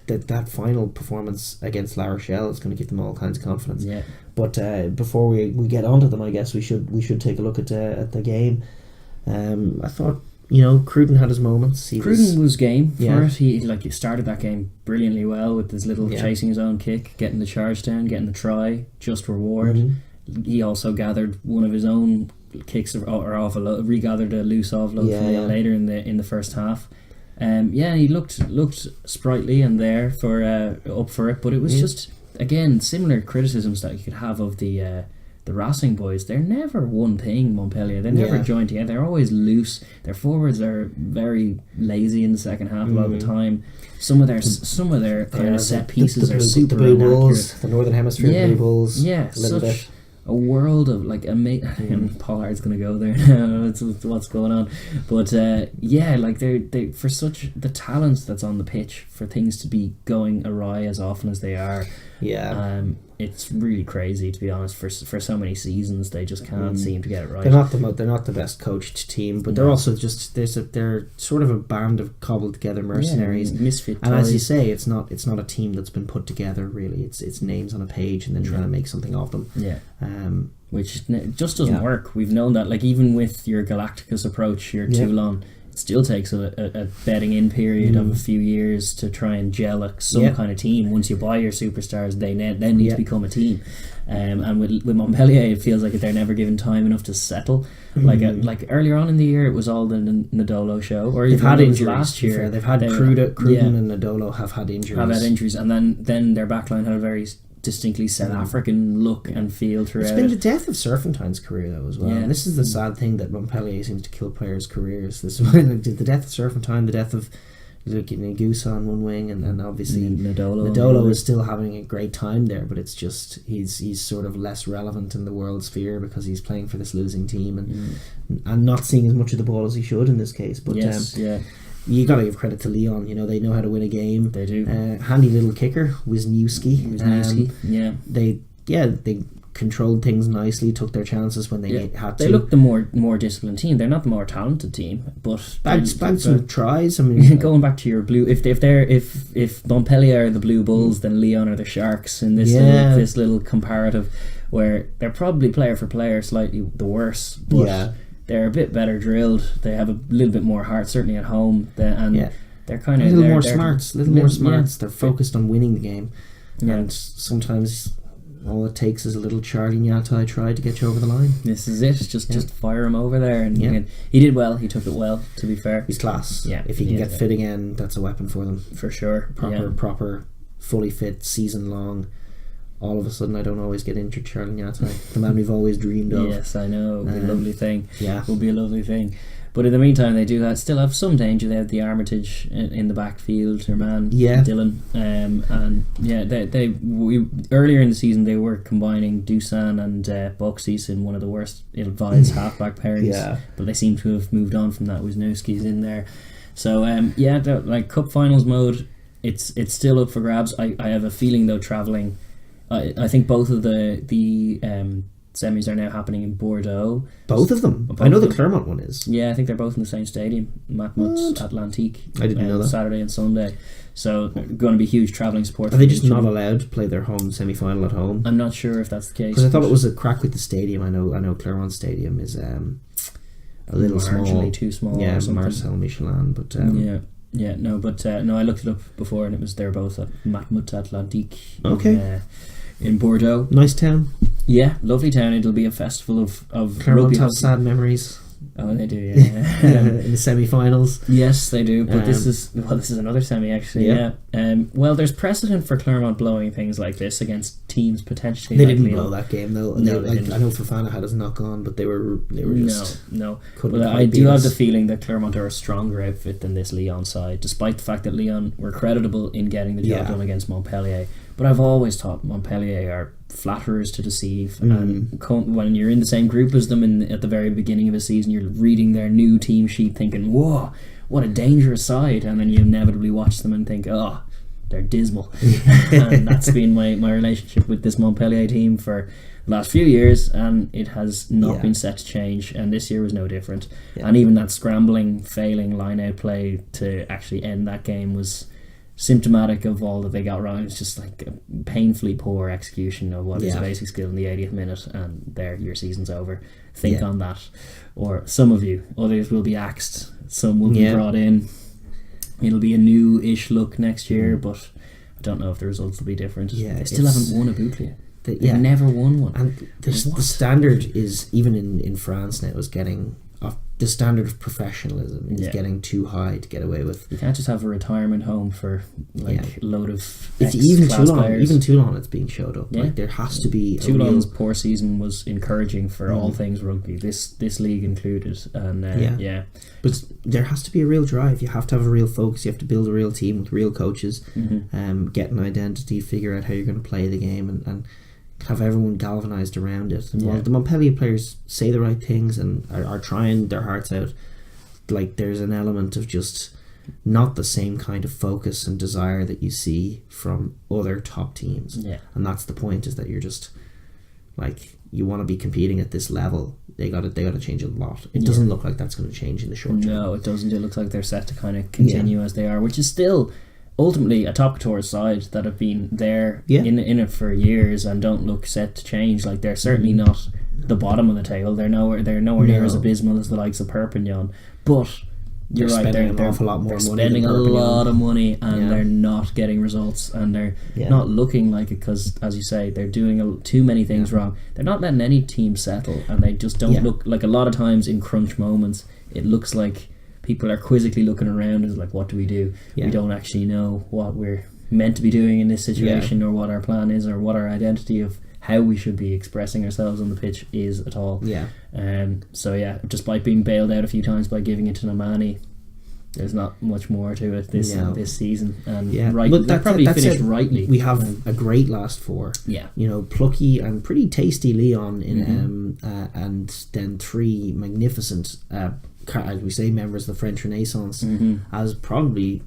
That final performance against La Rochelle is going to give them all kinds of confidence. Yeah. But before we get onto them, I guess we should take a look at the game. I thought, Cruden had his moments. Cruden was game for it. He started that game brilliantly well with his little chasing his own kick, getting the charge down, getting the try, just reward. Mm-hmm. He also gathered one of his own kicks or regathered a loose offload from Lyon later in the first half. He looked sprightly and there for up for it, but it was just, again, similar criticisms that you could have of the Racing boys. They're never one thing, Montpellier. They never join together. They're always loose. Their forwards are very lazy in the second half a lot of the time. Some of their kind of set pieces are super Blue inaccurate. Bulls, the Northern Hemisphere Blue Bulls. Yeah, such a world of and Pollard's going to go there now. That's what's going on. But they for such the talent that's on the pitch, for things to be going awry as often as they are. Yeah. It's really crazy, to be honest. For so many seasons, they just can't seem to get it right. They're not the best coached team, but they're also just they're sort of a band of cobbled together mercenaries, misfit. And as you say, it's not a team that's been put together really. It's names on a page and then trying to make something of them. Yeah. Which just doesn't work. We've known that. Like, even with your Galacticus approach, your Toulon, it still takes a bedding in period of a few years to try and gel some kind of team. Once you buy your superstars, they then need to become a team. And with Montpellier, it feels like they're never given time enough to settle. Like earlier on in the year, it was all the Nadolo show. Or they've had injuries last year. They've had Cruden and Nadolo have had injuries. And then their backline had a very distinctly South African look and feel throughout. It's been the death of Serpentine's career though as well. And this is the sad thing, that Montpellier seems to kill players' careers. This is the death of Serpentine, the death of Goose on one wing, and obviously Nadolo is still having a great time there, but it's just he's sort of less relevant in the world sphere because he's playing for this losing team and not seeing as much of the ball as he should in this case. But you got to give credit to Lyon. They know how to win a game. They do. Handy little kicker, Wisniewski. They controlled things nicely, took their chances when they had to. They look the more disciplined team. They're not the more talented team, but bagged some tries. I mean, going back to your blue, if Montpellier are the Blue Bulls, then Lyon are the Sharks in this little comparative, where they're probably player for player slightly the worse, but they're a bit better drilled. They have a little bit more heart, certainly at home. They're kind of a little more smarts. They're focused on winning the game, and sometimes all it takes is a little Charlie Nyatai try to get you over the line. This is it. Just fire him over there, and he did well. He took it well. To be fair, he's class. Yeah, if he can get fit again, that's a weapon for them for sure. Proper, fully fit, season long. All of a sudden, I don't always get injured. Charlie Nyatai, the man we've always dreamed of. Yes, I know. It'll be a lovely thing. Yeah, will be a lovely thing. But in the meantime, they still have some danger. They have the Armitage in the backfield, their man Dylan, we earlier in the season they were combining Dusan and Buxis in one of the worst ill-advised halfback pairings. But they seem to have moved on from that. Wisniewski's in there, so like cup finals mode, it's still up for grabs. I have a feeling though, travelling. I think both of the semis are now happening in Bordeaux. Both of them? I know the Clermont one is. Yeah, I think they're both in the same stadium, Matmut Atlantique. I didn't know that. Saturday and Sunday. So going to be huge travelling support. Are they just not allowed to play their home semi-final at home? I'm not sure if that's the case. Because I thought it was a crack with the stadium. I know Clermont Stadium is a little small. Too small. Yeah, or something. Marcel Michelin. But I looked it up before, and they're both at Matmut Atlantique. Okay. In Bordeaux. Nice town. Yeah, lovely town. It'll be a festival of Clermont rugby. Have sad memories. Oh, they do, yeah. In the semi-finals. Yes, they do. But this is another semi, actually. Yeah. Well, there's precedent for Clermont blowing things like this against teams potentially. They didn't blow that game though. No, they didn't. I know Fofana had his knock on, but they were just no. But I do have the feeling that Clermont are a stronger outfit than this Lyon side, despite the fact that Lyon were creditable in getting the job done against Montpellier. But I've always thought Montpellier are flatterers to deceive, and when you're in the same group as them at the very beginning of a season, you're reading their new team sheet thinking, whoa, what a dangerous side, and then you inevitably watch them and think, oh, they're dismal. And that's been my relationship with this Montpellier team for the last few years, and it has not been set to change, and this year was no different. And even that scrambling, failing line-out play to actually end that game was symptomatic of all that they got wrong. It's just like a painfully poor execution of what is a basic skill in the 80th minute, and there, your season's over. Think on that. Or some of you, others will be axed, some will be brought in. It'll be a new-ish look next year, but I don't know if the results will be different. They still haven't won a bouclier. They've never won one. And the standard is, even in France now, is getting the standard of professionalism is getting too high to get away with. You can't just have a retirement home for a load of it's even Toulon. Even Toulon, it's being showed up. Like, there has to be Toulon's poor season was encouraging for all things rugby, this league included, and but there has to be a real drive. You have to have a real focus. You have to build a real team with real coaches, get an identity, figure out how you're going to play the game, and have everyone galvanised around it. And while the Montpellier players say the right things and are trying their hearts out, like, there's an element of just not the same kind of focus and desire that you see from other top teams. And that's the point, is that you're just like, you want to be competing at this level. They got to change a lot. It doesn't look like that's going to change in the short term. No, it doesn't. It looks like they're set to kind of continue as they are, which is still ultimately a top couture side that have been there in it for years and don't look set to change. Like, they're certainly not the bottom of the table. They're nowhere near as abysmal as the likes of Perpignan. But you're right, they're an awful lot more they're money spending than a Perpignan. lot of money, and they're not getting results, and they're not looking like it, because, as you say, they're doing too many things wrong. They're not letting any team settle, and they just don't look like, a lot of times in crunch moments, it looks like people are quizzically looking around and like, what do we do? We don't actually know what we're meant to be doing in this situation, or what our plan is, or what our identity of how we should be expressing ourselves on the pitch is at all. So despite being bailed out a few times by giving it to Nomani, there's not much more to it this season. And but they probably finished rightly. We have a great last four. Plucky and pretty tasty Lyon in and then three magnificent as we say, members of the French Renaissance, as probably,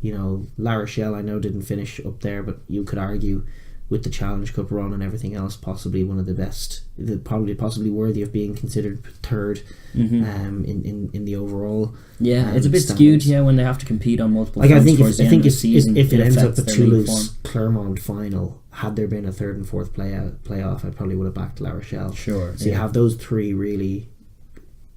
La Rochelle, I know, didn't finish up there, but you could argue, with the Challenge Cup run and everything else, possibly one of the best, possibly worthy of being considered third in the overall. It's a bit skewed when they have to compete on multiple fronts. I think if it ends up a Toulouse Clermont final, had there been a third and fourth playoff, I probably would have backed La Rochelle. So you have those three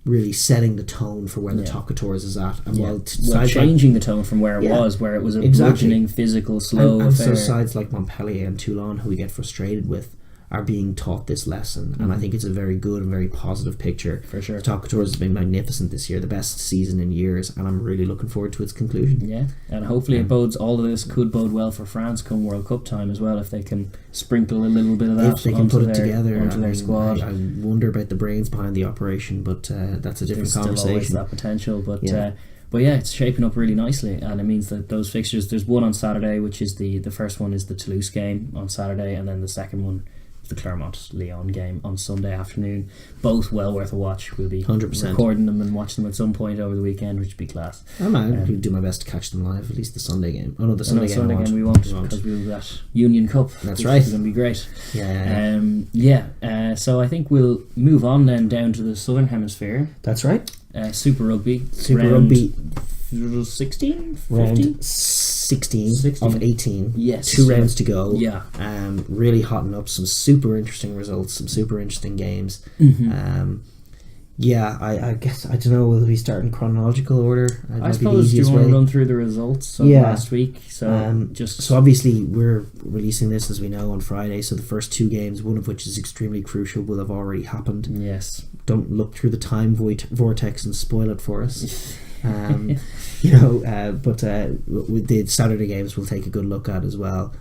really setting the tone for where the top couture is at, and changing the tone from where it was, where it was a bludgeoning, physical, slow and affair. So sides like Montpellier and Toulon, who we get frustrated with, are being taught this lesson, and I think it's a very good and very positive picture. For sure, Top Couture has been magnificent this year, the best season in years, and I'm really looking forward to its conclusion. And hopefully it bodes, all of this could bode well for France come World Cup time as well, if they can sprinkle a little bit of that. If they can put it together onto their squad. I wonder about the brains behind the operation, but that's a different conversation. There's still always that potential, but it's shaping up really nicely, and it means that those fixtures, there's one on Saturday, which is the first one is the Toulouse game on Saturday, and then the second one, the Clermont Lyon game on Sunday afternoon. Both well worth a watch. We'll be 100% recording them and watch them at some point over the weekend, which would be class. I'll do my best to catch them live, at least the Sunday game. Oh no, the Sunday game we won't, because we'll that Union Cup. That's right. It's going to be great. So I think we'll move on then down to the Southern Hemisphere. That's right. Super Rugby. Rugby 16? 15? Round 16 of 18. Yes. 2 rounds to go. Really hotting up, some super interesting results, some super interesting games. I guess, I don't know, will we start in chronological order? I suppose you want to run through the results of last week. So so obviously we're releasing this, as we know, on Friday, so the first 2 games, one of which is extremely crucial, will have already happened. Yes. Don't look through the time vortex and spoil it for us. But with the Saturday games we'll take a good look at as well.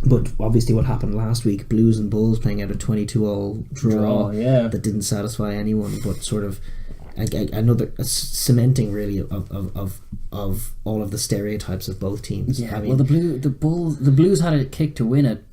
But obviously what happened last week, Blues and Bulls playing out a 22-all draw that didn't satisfy anyone, but sort of another cementing really of all of the stereotypes of both teams. The Blues had a kick to win it,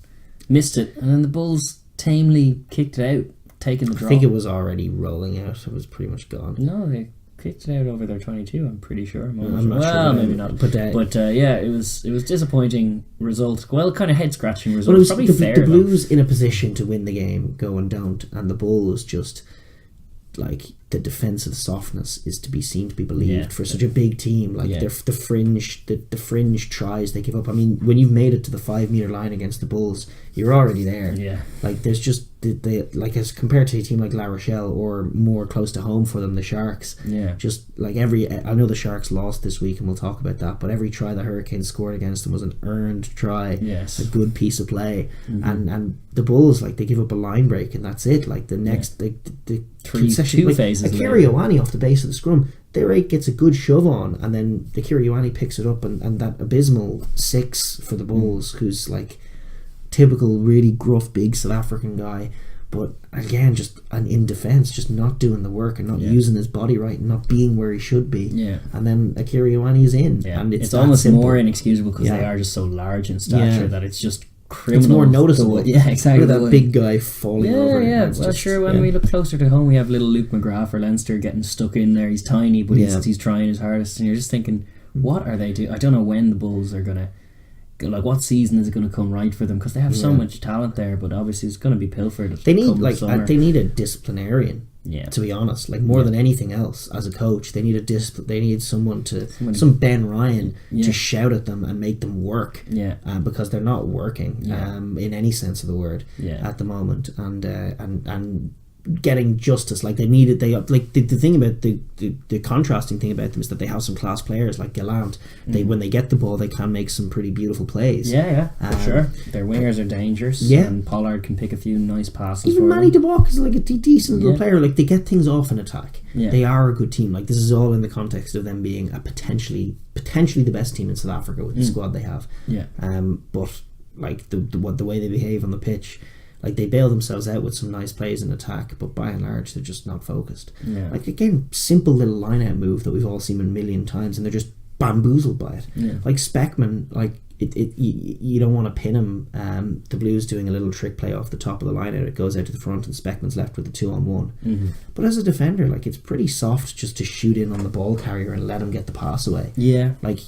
missed it, and then the Bulls tamely kicked it out, taking the draw. I think it was already rolling out. It was pretty much gone. No, they kicked it out over their 22. I'm pretty sure. I'm not sure. Maybe not. But yeah, it was disappointing result. Well, kind of head scratching result. Well, it was probably fair. The Blues in a position to win the game go and don't, and the Bulls just like the defensive softness is to be seen to be believed for such a big team. Like the fringe tries they give up. I mean, when you've made it to the 5 meter line against the Bulls, you're already there. Yeah. Like there's just the like as compared to a team like La Rochelle or more close to home for them, the Sharks. Yeah. Just like I know the Sharks lost this week and we'll talk about that, but every try the Hurricanes scored against them was an earned try. Yes. A good piece of play. And the Bulls, like they give up a line break and that's it. Like the next the two phases. Akira Ioane off the base of the scrum, their 8 gets a good shove on, and then Akira Ioane picks it up, and that abysmal 6 for the Bulls, who's like typical really gruff big South African guy, but again just in defence, just not doing the work and not using his body right and not being where he should be. Yeah. And then Akira Ioane is in, and it's almost simple. More inexcusable because they are just so large in stature that it's just criminal. It's more noticeable. Yeah, exactly. Look at that big guy falling over. Yeah, well, sure, when we look closer to home, we have little Luke McGrath for Leinster getting stuck in there. He's tiny, but he's trying his hardest, and you're just thinking, what are they doing? I don't know when the Bulls are going to, like, what season is it going to come right for them? Because they have so much talent there, but obviously it's going to be pilfered. They need they need a disciplinarian. Yeah. To be honest, like more than anything else, as a coach, they need they need someone some Ben Ryan to shout at them and make them work. Yeah. Because they're not working. In any sense of the word. Yeah. At the moment, and getting justice, like they need it. They like the thing about the contrasting thing about them is that they have some class players like Gatland. They when they get the ball, they can make some pretty beautiful plays. Yeah, for sure. Their wingers are dangerous. Yeah. And Pollard can pick a few nice passes. Even Manny DeWalk is like a decent little player. Like they get things off in attack. Yeah. They are a good team. Like this is all in the context of them being a potentially the best team in South Africa with the squad they have. Yeah. But like the way they behave on the pitch, like they bail themselves out with some nice plays in attack, but by and large they're just not focused. Yeah. Like again, simple little line out move that we've all seen a million times, and they're just bamboozled by it. Yeah. Like Speckman, like you don't want to pin him. The Blues doing a little trick play off the top of the line out, it goes out to the front, and Speckman's left with a 2-on-1. But as a defender, like it's pretty soft just to shoot in on the ball carrier and let him get the pass away. Yeah. Like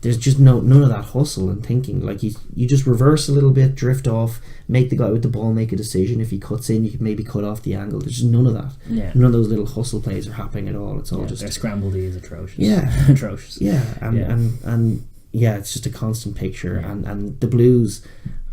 there's just none of that hustle and thinking. Like you just reverse a little bit, drift off, make the guy with the ball make a decision. If he cuts in, you can maybe cut off the angle. There's just none of that. Yeah. None of those little hustle plays are happening at all. It's all just their scramble D is atrocious. Yeah. Atrocious. Yeah, and it's just a constant picture. And the Blues,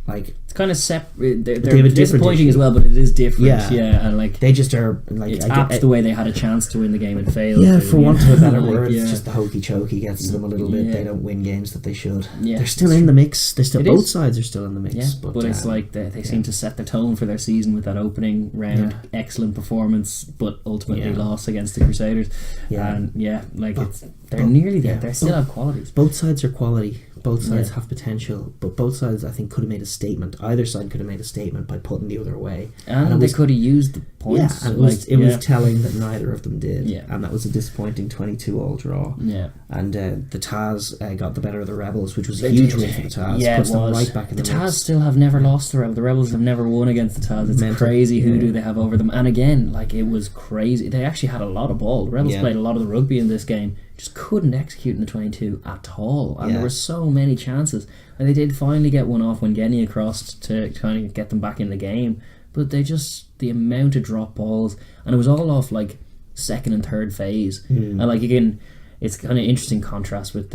like it's kind of separate. They're disappointing as well, but it is different. Yeah, and like they just are like it's apt the way they had a chance to win the game and failed. Yeah, for want of a better word, it's just the hokey chokey gets to them a little bit. They don't win games that they should. Yeah, they're still in the mix. They're still both sides are still in the mix. Yeah, but it's like they seem to set the tone for their season with that opening round. Yeah. Excellent performance, but ultimately lost against the Crusaders. Yeah, and they're nearly there. They still have qualities. Both sides are quality. Both sides have potential, but both sides I think could have made a statement. Either side could have made a statement by putting the other away, and they could have used the points. Yeah, and it was telling that neither of them did. Yeah, and that was a disappointing 22-all draw. Yeah, and the Taz got the better of the Rebels, which was a huge win for the Taz. Yeah, puts it them was. Right back in the the Taz mix. Still have never lost the Rebels. The Rebels have never won against the Taz. It's crazy hoodoo they have over them. And again, like it was crazy. They actually had a lot of ball. The Rebels played a lot of the rugby in this game. Just couldn't execute in the 22 at all, and there were so many chances. And they did finally get one off when Genia crossed to kind of get them back in the game, but the amount of drop balls, and it was all off like second and third phase. And like again, it's kind of interesting contrast with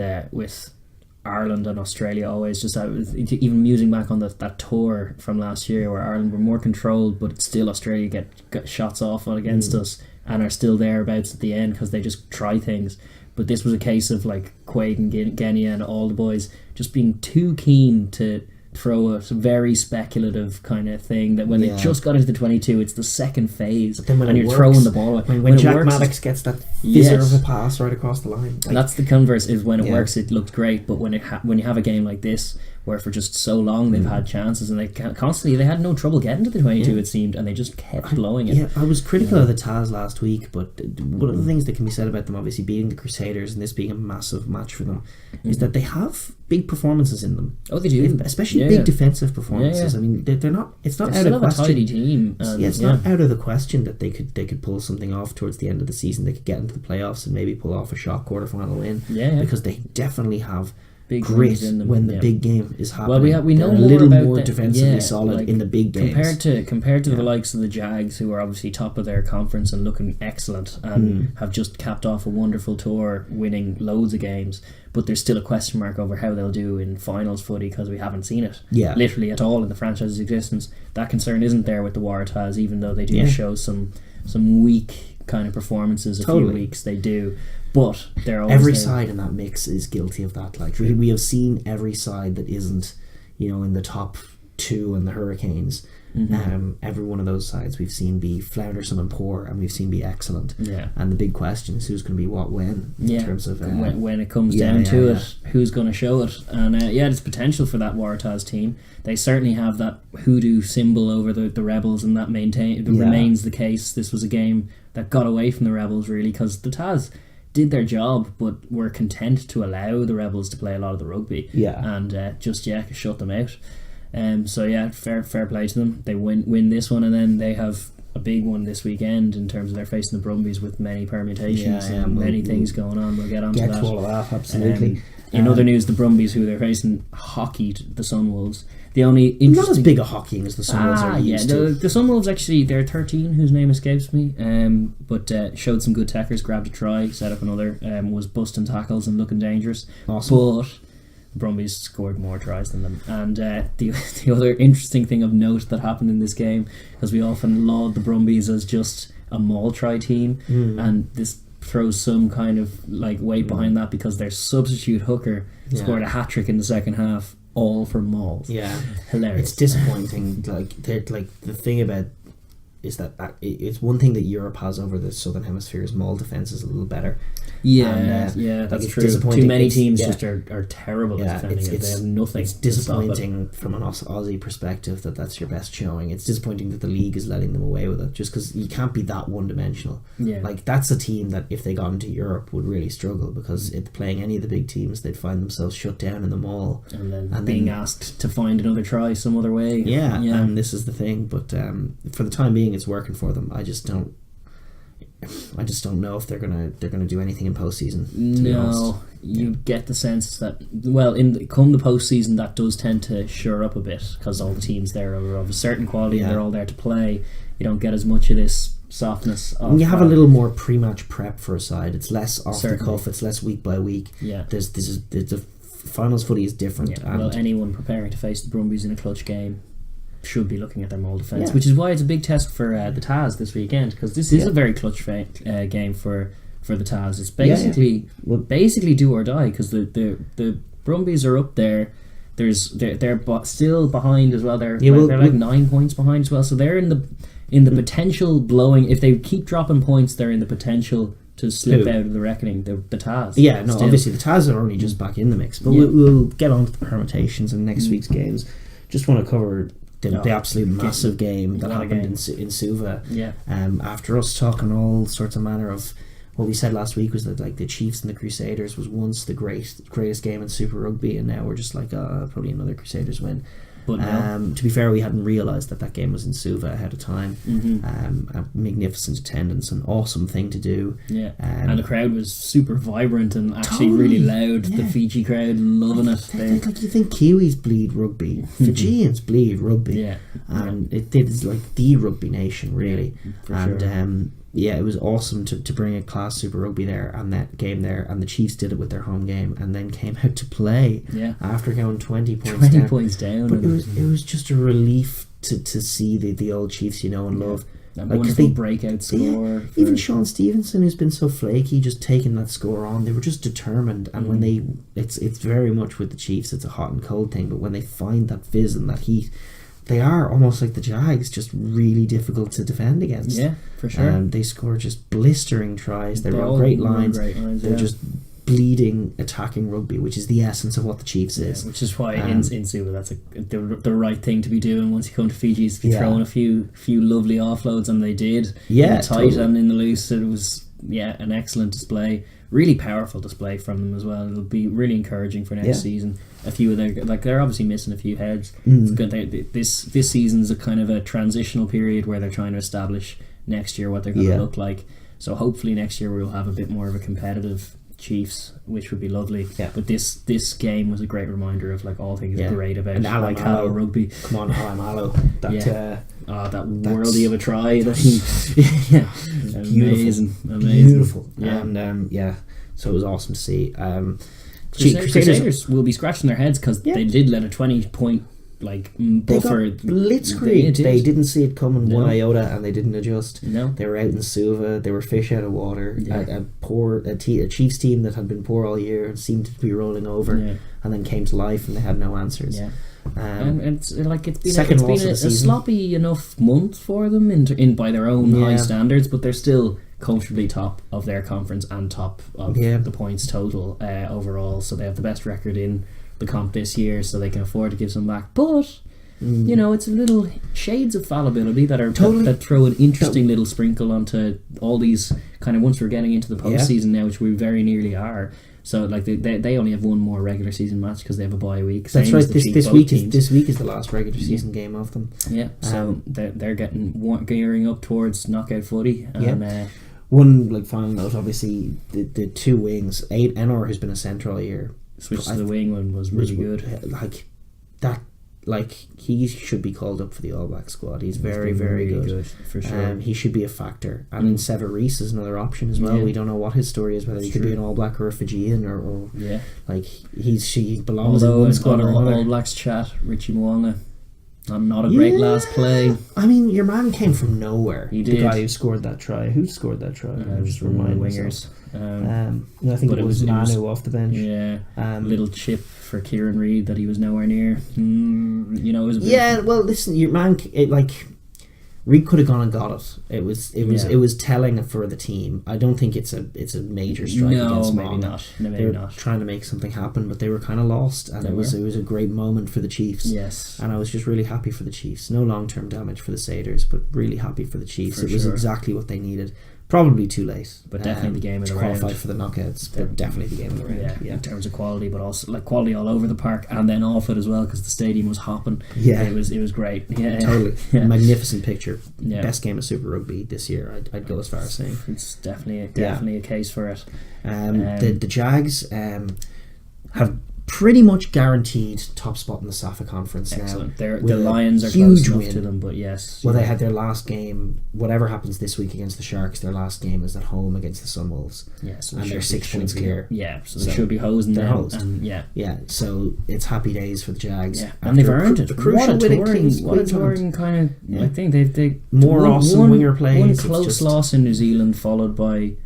Ireland and Australia always. Just even musing back on that tour from last year where Ireland were more controlled, but still Australia get shots off against us and are still thereabouts at the end because they just try things. But this was a case of like Quaid and Genia and all the boys just being too keen to throw a very speculative kind of thing that when they just got into the 22, it's the second phase and you're throwing the ball away. When Jack Maddox gets that fizzer of a pass right across the line. Like, that's the converse is when it works, it looks great, but when you have a game like this where for just so long they've had chances, and they had no trouble getting to the 22, it seemed, and they just kept blowing it. Yeah, I was critical of the Taz last week, but one of the things that can be said about them, obviously beating the Crusaders and this being a massive match for them, is that they have big performances in them. Oh, they do, especially big defensive performances. I mean, they're not. It's not out of question. A tidy team. It's not out of the question that they could pull something off towards the end of the season. They could get into the playoffs and maybe pull off a shock quarterfinal win. Because they definitely have big grit in them when the big game is happening. Well, we know a little more defensively solid in the big games compared to the likes of the Jags, who are obviously top of their conference and looking excellent and have just capped off a wonderful tour, winning loads of games. But there's still a question mark over how they'll do in finals footy, because we haven't seen it literally at all in the franchise's existence. That concern isn't there with the Waratahs, even though they do show some weak kind of performances a few weeks. They do. But they're always every side in that mix is guilty of that. Like we have seen every side that isn't, in the top 2 in the Hurricanes. Every one of those sides we've seen be flounder and poor, and we've seen be excellent. And the big question is who's going to be what when in terms of when it comes down to it, who's going to show it. And there's potential for that Waratahs team. They certainly have that hoodoo symbol over the Rebels, and that remains the case. This was a game that got away from the Rebels, really, because the Taz did their job, but were content to allow the Rebels to play a lot of the rugby and just shut them out. Fair play to them. They win this one, and then they have a big one this weekend in terms of they're facing the Brumbies with many permutations and many things going on. We'll get onto that. To all of that, absolutely. In other news, the Brumbies, who they're facing, hockeyed the Sunwolves. The only interesting... Not as big a hockeying as the Sunwolves are used to. The Sunwolves, actually, they're 13, whose name escapes me, but showed some good techers, grabbed a try, set up another, was busting tackles and looking dangerous. Awesome. But the Brumbies scored more tries than them. And the other interesting thing of note that happened in this game, because we often laud the Brumbies as just a maul try team, and this throws some kind of weight behind that, because their substitute hooker scored a hat-trick in the second half, all for mauls. Hilarious. It's disappointing. The thing about is that it's one thing that Europe has over the Southern Hemisphere's maul defence is a little better. That's true. Too many teams just are terrible at defending it. They have nothing. It's disappointing from an Aussie perspective that's your best showing. It's disappointing that the league is letting them away with it, just because you can't be that one-dimensional. That's a team that if they got into Europe would really struggle, because if playing any of the big teams, they'd find themselves shut down in the maul and then being asked to find another try some other way. And this is the thing. But for the time being, it's working for them. I just don't know if they're gonna do anything in postseason. No, you get the sense that come the postseason, that does tend to shore up a bit, because all the teams there are of a certain quality and they're all there to play. You don't get as much of this softness. You have a little more pre-match prep for a side. It's less off the cuff. It's less week by week. The finals footy is different. Anyone preparing to face the Brumbies in a clutch game should be looking at their maul defence, which is why it's a big test for the Taz this weekend, because this is a very clutch game for the Taz. It's basically do or die, because the Brumbies are up there. They're still behind as well. They're 9 points behind as well, so they're in the potential blowing. If they keep dropping points, they're in the potential to slip out of the reckoning. The Taz. Obviously the Taz are only just back in the mix, but we'll get on to the permutations in next week's games. Just want to cover the absolute massive game that happened in Suva. After us talking all sorts of manner of what we said last week was that the Chiefs and the Crusaders was once the greatest game in Super Rugby, and now we're just probably another Crusaders win. But to be fair, we hadn't realised that game was in Suva ahead of time. A magnificent attendance, an awesome thing to do. And the crowd was super vibrant and actually really loud. The Fiji crowd loving it. You think Kiwis bleed rugby, Fijians bleed rugby, and it is the rugby nation really. It was awesome to bring a class Super Rugby there and that game there, and the Chiefs did it with their home game and then came out to play after going 20 points down. But it was just a relief to see the old Chiefs, and love. That wonderful breakout score. Even Sean Stevenson, who's been so flaky, just taking that score on. They were just determined, and when it's very much with the Chiefs, it's a hot and cold thing, but when they find that fizz and that heat, they are almost like the Jags, just really difficult to defend against. Yeah, for sure. They score just blistering tries. They run great lines. They're just bleeding attacking rugby, which is the essence of what the Chiefs is. Which is why in Suva that's the right thing to be doing once you come to Fiji, is to be throwing a few lovely offloads, and they did. In the tight and in the loose. It was an excellent display, really powerful display from them as well. It'll be really encouraging for next season. A few of their, like, they're obviously missing a few heads. It's good. This season's a kind of a transitional period where they're trying to establish next year what they're going to look like. So hopefully next year we'll have a bit more of a competitive Chiefs, which would be lovely. But this game was a great reminder of like all things great about Waikato rugby. Come on, Alamalo. That worldie of a try. Amazing. Beautiful. And so it was awesome to see. Crusaders will be scratching their heads because they did let a 20-point buffer. Blitzkrieg. They didn't see it coming one iota, and they didn't adjust. No, they were out in Suva. They were fish out of water. A Chiefs team that had been poor all year seemed to be rolling over, and then came to life, and they had no answers. And it's been a sloppy enough month for them in by their own high standards, but they're still comfortably top of their conference and top of the points total overall. So they have the best record in the comp this year, so they can afford to give some back. But it's a little shades of fallibility that are that throw an interesting little sprinkle onto all these kind of, once we're getting into the postseason now, which we very nearly are. So like they only have one more regular season match because they have a bye week. That's right. This week is the last regular season game of them. So they're gearing up towards knockout footy. And, one final note, obviously the two wings. Enor, who's been a centre all year, switch to the wing one was really good. He should be called up for the All Black squad. He's very, very really good for sure. He should be a factor. And then Sarries is another option as well. We don't know what his story is, whether he could be an All Black or a Fijian or he belongs in one squad or another. All Blacks chat, Richie Mwanga. Not a great last play. I mean, your man came from nowhere. He did. The guy who scored that try. Who scored that try? I just remind wingers. I think it was Manu off the bench. Little chip for Kieran Reid that he was nowhere near. It was a bit well, listen, your man, Reid could have gone and got it. It was telling for the team. I don't think it's a major strike against Monmouth. They were trying to make something happen, but they were kind of lost, and it was a great moment for the Chiefs. Yes, and I was just really happy for the Chiefs. No long term damage for the Satyrs, but really happy for the Chiefs. It was exactly what they needed. Probably too late, but definitely the game of the round. Qualified for the knockouts, but definitely the game of the round. In terms of quality, but also like quality all over the park and then off it as well, because the stadium was hopping. It was great. Totally magnificent picture. Best game of Super Rugby this year. I'd go as far as saying it's definitely a case for it. The Jags have pretty much guaranteed top spot in the SAFA conference now. The Lions are close enough to them, but yes. Well, they had their last game. Whatever happens this week against the Sharks, their last game is at home against the Sunwolves. So and they're 6 points clear. So they should be hosing them. Hosed. So it's happy days for the Jags. And they've earned it. What a touring kind of. I think they've more awesome winger plays. One close loss in New Zealand, followed by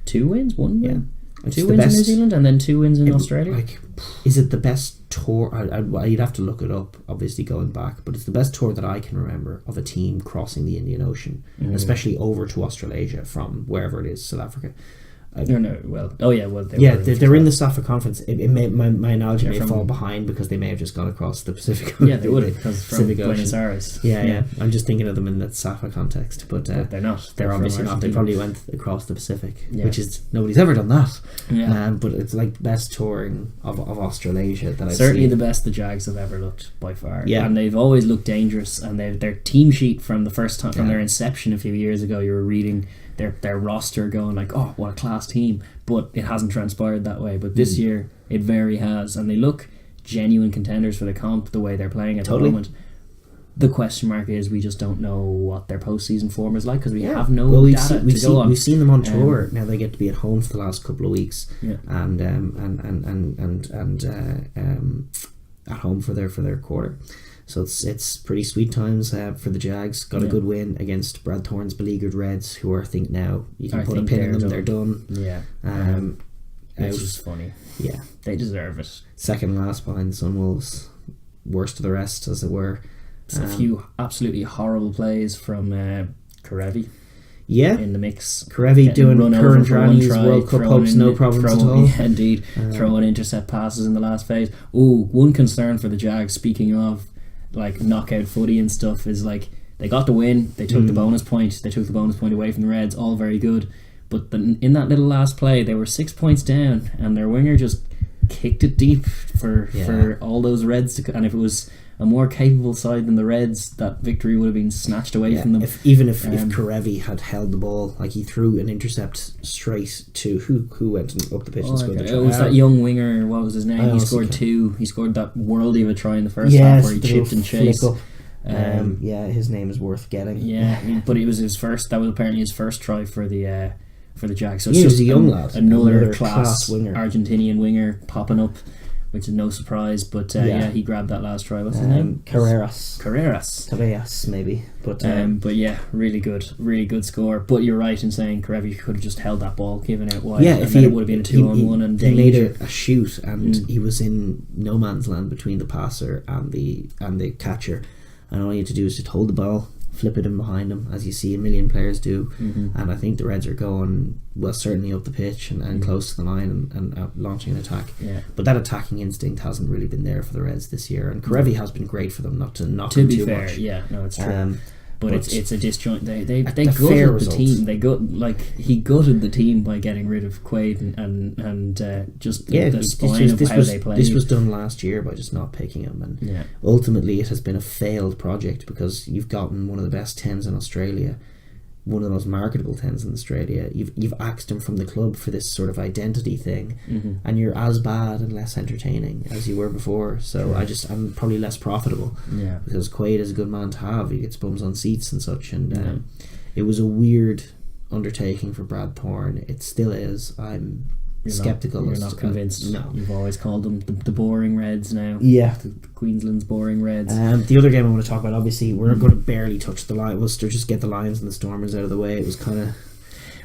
2 wins. One win. 2 wins in New Zealand and then 2 wins in Australia. Is it the best tour? You'd have to look it up, obviously, going back, but it's the best tour that I can remember of a team crossing the Indian Ocean, especially over to Australasia from wherever it is, South Africa. They're in the SAFA conference. My analogy may fall behind because they may have just gone across the Pacific. They would have, because from Buenos Aires. I'm just thinking of them in that SAFA context, but they're not. They're obviously not. They probably went across the Pacific, which is nobody's ever done that. But it's like best touring of Australasia that I've certainly seen. the best the Jags have ever looked by far. And they've always looked dangerous. And their team sheet from the first time from their inception a few years ago, you were reading their roster going like, oh, what a class team, but it hasn't transpired that way. But this year it very has, and they look genuine contenders for the comp the way they're playing at the moment. The question mark is we just don't know what their postseason form is like because we have no data to go on. We've seen them on tour. Now they get to be at home for the last couple of weeks, and at home for their quarter. So it's pretty sweet times for the Jags. Got a good win against Brad Thorne's beleaguered Reds, who are, I think now you can put a pin in them. They're done. Which is funny. They deserve it. Second last behind the Sunwolves, worst of the rest, as it were. A few absolutely horrible plays from Karevi. in the mix. Karevi doing current Johnny's World Cup hopes, no problems at all. Yeah, indeed, throwing intercept passes in the last phase. One concern for the Jags, speaking of like knockout footy and stuff, is like they got the win, they took the bonus point, away from the Reds, all very good. But in that little last play, they were 6 points down, and their winger just kicked it deep for all those Reds to. And if it was a more capable side than the Reds, that victory would have been snatched away from them. If Karevi had held the ball, like he threw an intercept straight to who went up the pitch and scored the try. It was that young winger, what was his name? He scored two. He scored that worldie of a try in the first half where he chipped and chased. His name is worth getting. Yeah, but it was his first. That was apparently his first try for the Jags. So it's just a young lad, another class winger, Argentinian winger popping up, which is no surprise. But he grabbed that last try. What's his name? Carreras, maybe. But yeah, really good score. But you're right in saying Karevi could have just held that ball, given out wide. Yeah, if it would have been a 2-on-1, and he made a shoot, and he was in no man's land between the passer and the catcher, and all you had to do is just hold the ball, flip it in behind him, as you see a million players do. And I think the Reds are going certainly up the pitch and close to the line and launching an attack. But that attacking instinct hasn't really been there for the Reds this year, and Karevi has been great for them, not to knock him too much. It's true. But it's a disjoint. They gutted the team. He gutted the team by getting rid of Quaid and the spine of how they played. This was done last year by just not picking him, and ultimately it has been a failed project, because you've gotten one of the best 10s in Australia, one of the most marketable 10s in Australia. You've axed him from the club for this sort of identity thing, and you're as bad and less entertaining as you were before. So I'm probably less profitable, because Quaid is a good man to have. He gets bums on seats and such, and it was a weird undertaking for Brad Thorne. It still is. I'm skeptical. You're not convinced. No. You've always called them the boring Reds now. Yeah, the Queensland's boring Reds. The other game I want to talk about, obviously we're going to barely touch the line. We'll just get the Lions and the Stormers out of the way. It was kind of,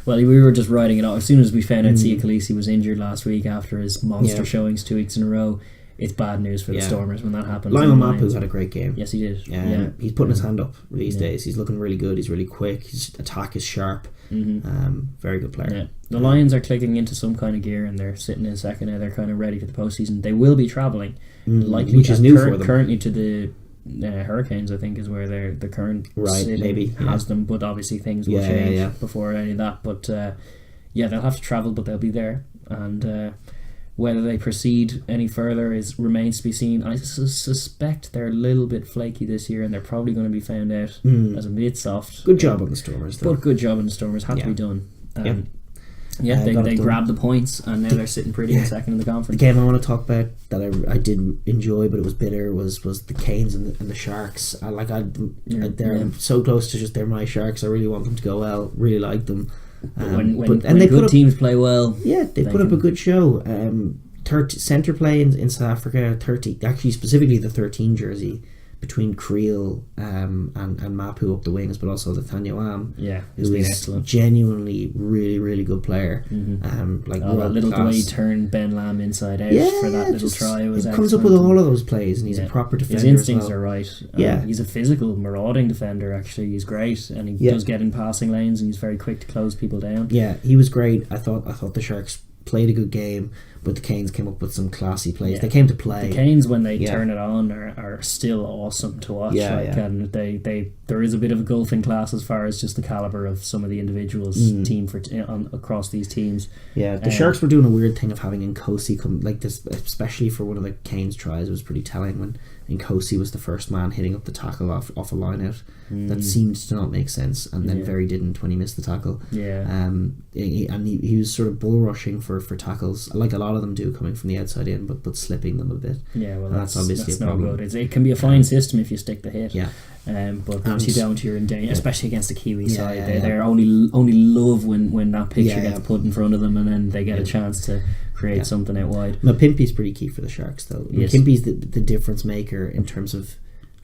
well, we were just writing it off as soon as we found out Sia Khaleesi was injured last week after his monster showings 2 weeks in a row. It's bad news for the Stormers when that happens. Lionel Mapu's had a great game. Yes, he did. He's putting his hand up these days. He's looking really good. He's really quick. His attack is sharp. Very good player. The Lions are clicking into some kind of gear, and they're sitting in second now. They're kind of ready for the postseason. They will be travelling, likely, which is new for them. Currently to the Hurricanes, I think, is where the current sitting has them. But obviously things will change before any of that. But they'll have to travel, but they'll be there, and whether they proceed any further remains to be seen. I suspect they're a little bit flaky this year, and they're probably going to be found out as a bit soft. Good job on the Stormers, though. But good job on the Stormers. Had to be done. They grabbed the points, and now they're sitting pretty in second in the conference. The game I want to talk about that I did enjoy, but it was bitter, was the Canes and the Sharks. They're so close to just, they're my Sharks. I really want them to go well. Really like them. When good teams play well, they put up a good show. Centre play in South Africa, 30, actually specifically the 13 jersey between Creel and Mapu up the wings, but also Nathaniel Am, who is excellent. Genuinely really, really good player. That little way he turned Ben Lamb inside out for that little try was excellent. He comes up with all of those plays, and he's a proper defender. His instincts are right. He's a physical, marauding defender. Actually, he's great, and he does get in passing lanes, and he's very quick to close people down. Yeah, he was great. I thought the Sharks played a good game, but the Canes came up with some classy plays. They came to play. The Canes, when they turn it on, are still awesome to watch. And there is a bit of a gulf in class as far as just the caliber of some of the individuals across these teams. Yeah, the Sharks were doing a weird thing of having Nkosi come like this, especially for one of the Canes tries. It was pretty telling when Nkosi was the first man hitting up the tackle off a line out. That seemed to not make sense, and then very didn't when he missed the tackle. He was sort of bull rushing for tackles, like a lot of them do, coming from the outside in, but slipping them a bit. That's obviously a problem. No good. It can be a fine system if you stick the hit. But once you don't, you're in danger, especially against the Kiwi side. They only love when that picture gets put in front of them, and then they get a chance to create something out wide. Mapimpi's pretty key for the Sharks, though. Yes. Mapimpi's the difference maker in terms of,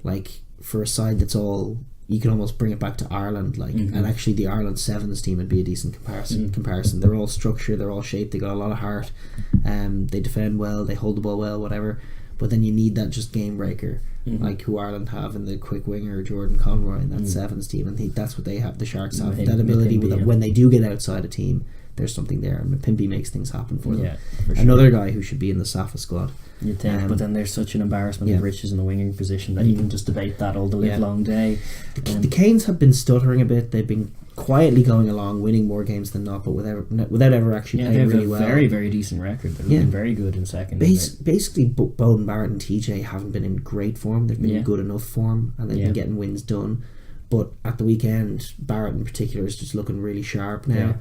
like, for a side that's all, you can almost bring it back to Ireland, and actually the Ireland Sevens team would be a decent comparison. They're all structured, they're all shaped, they got a lot of heart, they defend well, they hold the ball well, whatever. but then you need that just game breaker, like who Ireland have in the quick winger Jordan Conroy in that Sevens team, and that's what they have. The Sharks have that ability that when they do get outside a team, there's something there, and Pimpy makes things happen for them. Yeah, for sure. Another guy who should be in the Safa squad. You'd think, but then there's such an embarrassment of riches in the winging position that you can just debate that all the live long day. The Canes have been stuttering a bit. They've been quietly going along, winning more games than not, but without ever actually playing really well. They have a very, very decent record. They've been very good in second. Basically, Bowden Barrett and TJ haven't been in great form. They've been in good enough form, and they've been getting wins done. But at the weekend, Barrett in particular is just looking really sharp now.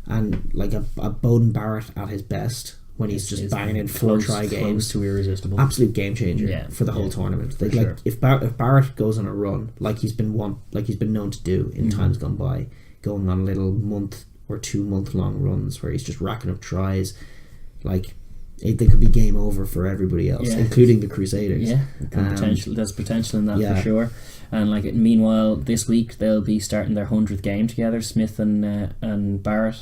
And like a Bowden Barrett at his best, when he's just banging in 4 try games, close to irresistible, absolute game changer for the whole tournament. Like if Barrett goes on a run like he's been known to do in times gone by, going on little month or 2 month long runs where he's just racking up tries, like they could be game over for everybody else, including the Crusaders. There's potential in that for sure. And like meanwhile, this week they'll be starting their 100th game together. Smith and Barrett,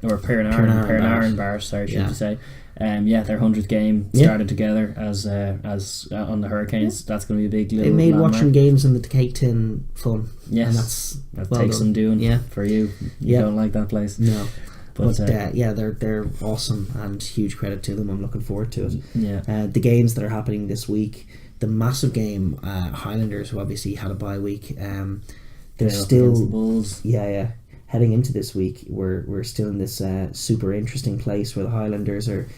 or Pernaar and Barrett. Sorry, should you say? Their 100th game started together as on the Hurricanes. That's going to be a big. It made watching games in the Cake Tin fun. Yes, that takes some doing. For you. You don't like that place. No. But they're awesome, and huge credit to them. I'm looking forward to it. The games that are happening this week, the massive game, Highlanders, who obviously had a bye week, they're still the Bulls. Heading into this week, we're still in this super interesting place where the Highlanders are,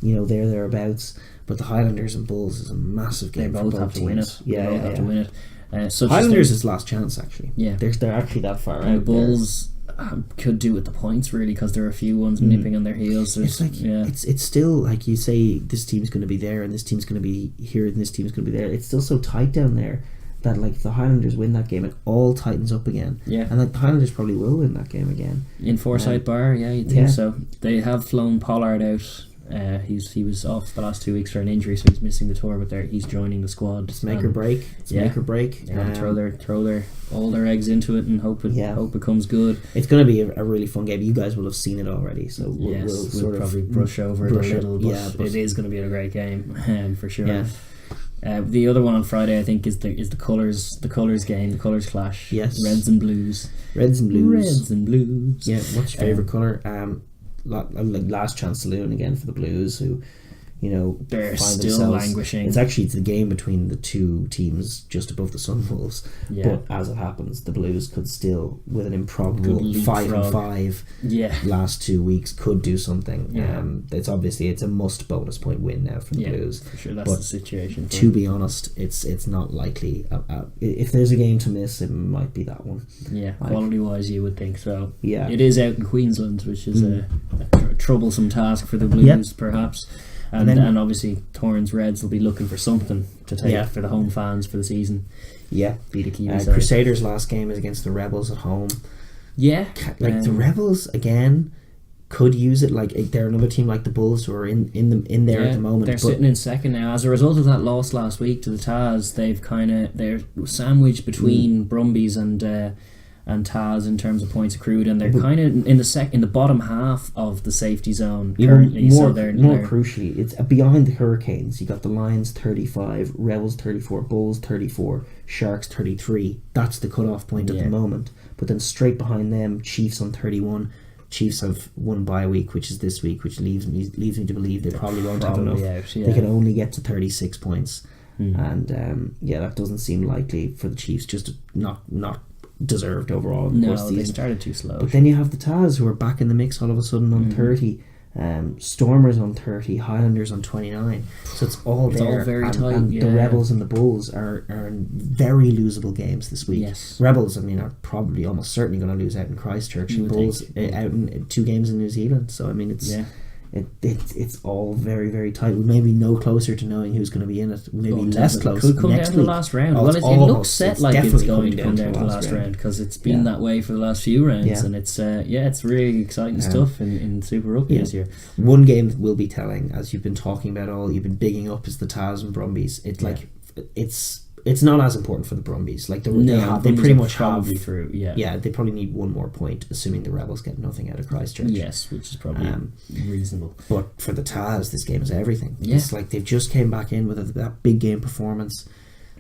thereabouts. But the Highlanders and Bulls is a massive game. They both have to win it. They both have to win it. Highlanders is last chance actually. Yeah, they're actually that far out. Bulls could do with the points really, because there are a few ones nipping on their heels. It's still like you say, this team's going to be there and this team's going to be here and this team's going to be there. It's still so tight down there that like if the Highlanders win that game, it all tightens up again. And like the Highlanders probably will win that game again in Forsyth Bar. You'd think so. They have flown Pollard out. He was off the last 2 weeks for an injury, so he's missing the tour. But he's joining the squad. It's make or break. Make or break. Throw all their eggs into it and hope it comes good. It's going to be a really fun game. You guys will have seen it already, so we'll probably brush over it a little. But it is going to be a great game for sure. The other one on Friday, I think, is the colours game, the colours clash. Yes, Reds and Blues. Yeah, what's your favourite colour? Last chance saloon again for the Blues, who they're find still themselves languishing. It's the game between the two teams just above the Sunwolves. But as it happens, the Blues could still, with an improbable 5-5 last 2 weeks, could do something. It's a must bonus point win now for the Blues. For sure, that's the situation. To be honest, it's not likely. If there's a game to miss, it might be that one. Quality wise, you would think so. It is out in Queensland, which is a troublesome task for the Blues, perhaps. And obviously Torrens Reds will be looking for something to take for the home fans for the season. Beat a Kiwi side. Crusaders' last game is against the Rebels at home. The Rebels again could use it. Like they're another team like the Bulls who are in there at the moment. They're sitting in second now as a result of that loss last week to the Taz. They're sandwiched between Brumbies and Taz in terms of points accrued, and they're kind of in the bottom half of the safety zone currently. More crucially, it's behind the Hurricanes. You got the Lions 35, Rebels 34, Bulls 34, Sharks 33. That's the cutoff point at the moment. But then straight behind them, Chiefs on 31. Chiefs have one bye week, which is this week, which leaves me to believe they probably won't have enough. They can only get to 36 points, and that doesn't seem likely for the Chiefs. Just not deserved overall. They started too slow. But then you have the Taz, who are back in the mix all of a sudden on 30. Stormers on 30, Highlanders on 29. So it's all very tight. And the Rebels and the Bulls are in very losable games this week. Rebels, are probably almost certainly going to lose out in Christchurch, and Bulls out in 2 games in New Zealand. So it's all very, very tight. We may be no closer to knowing who's going to be in it. Maybe less close. Could come next down to the last round. It looks set like it's going to come down to the last round, because it's been that way for the last few rounds, and it's really exciting stuff in Super Rugby this year. One game that will be telling, as you've been talking about you've been bigging up, is the Taz and Brumbies. It's it's not as important for the Brumbies. Like they Brumbies pretty are much probably have through. Yeah, they probably need one more point, assuming the Rebels get nothing out of Christchurch. Yes, which is probably reasonable. But for the Taz, this game is everything. Yeah. It's like they've just came back in with that big game performance.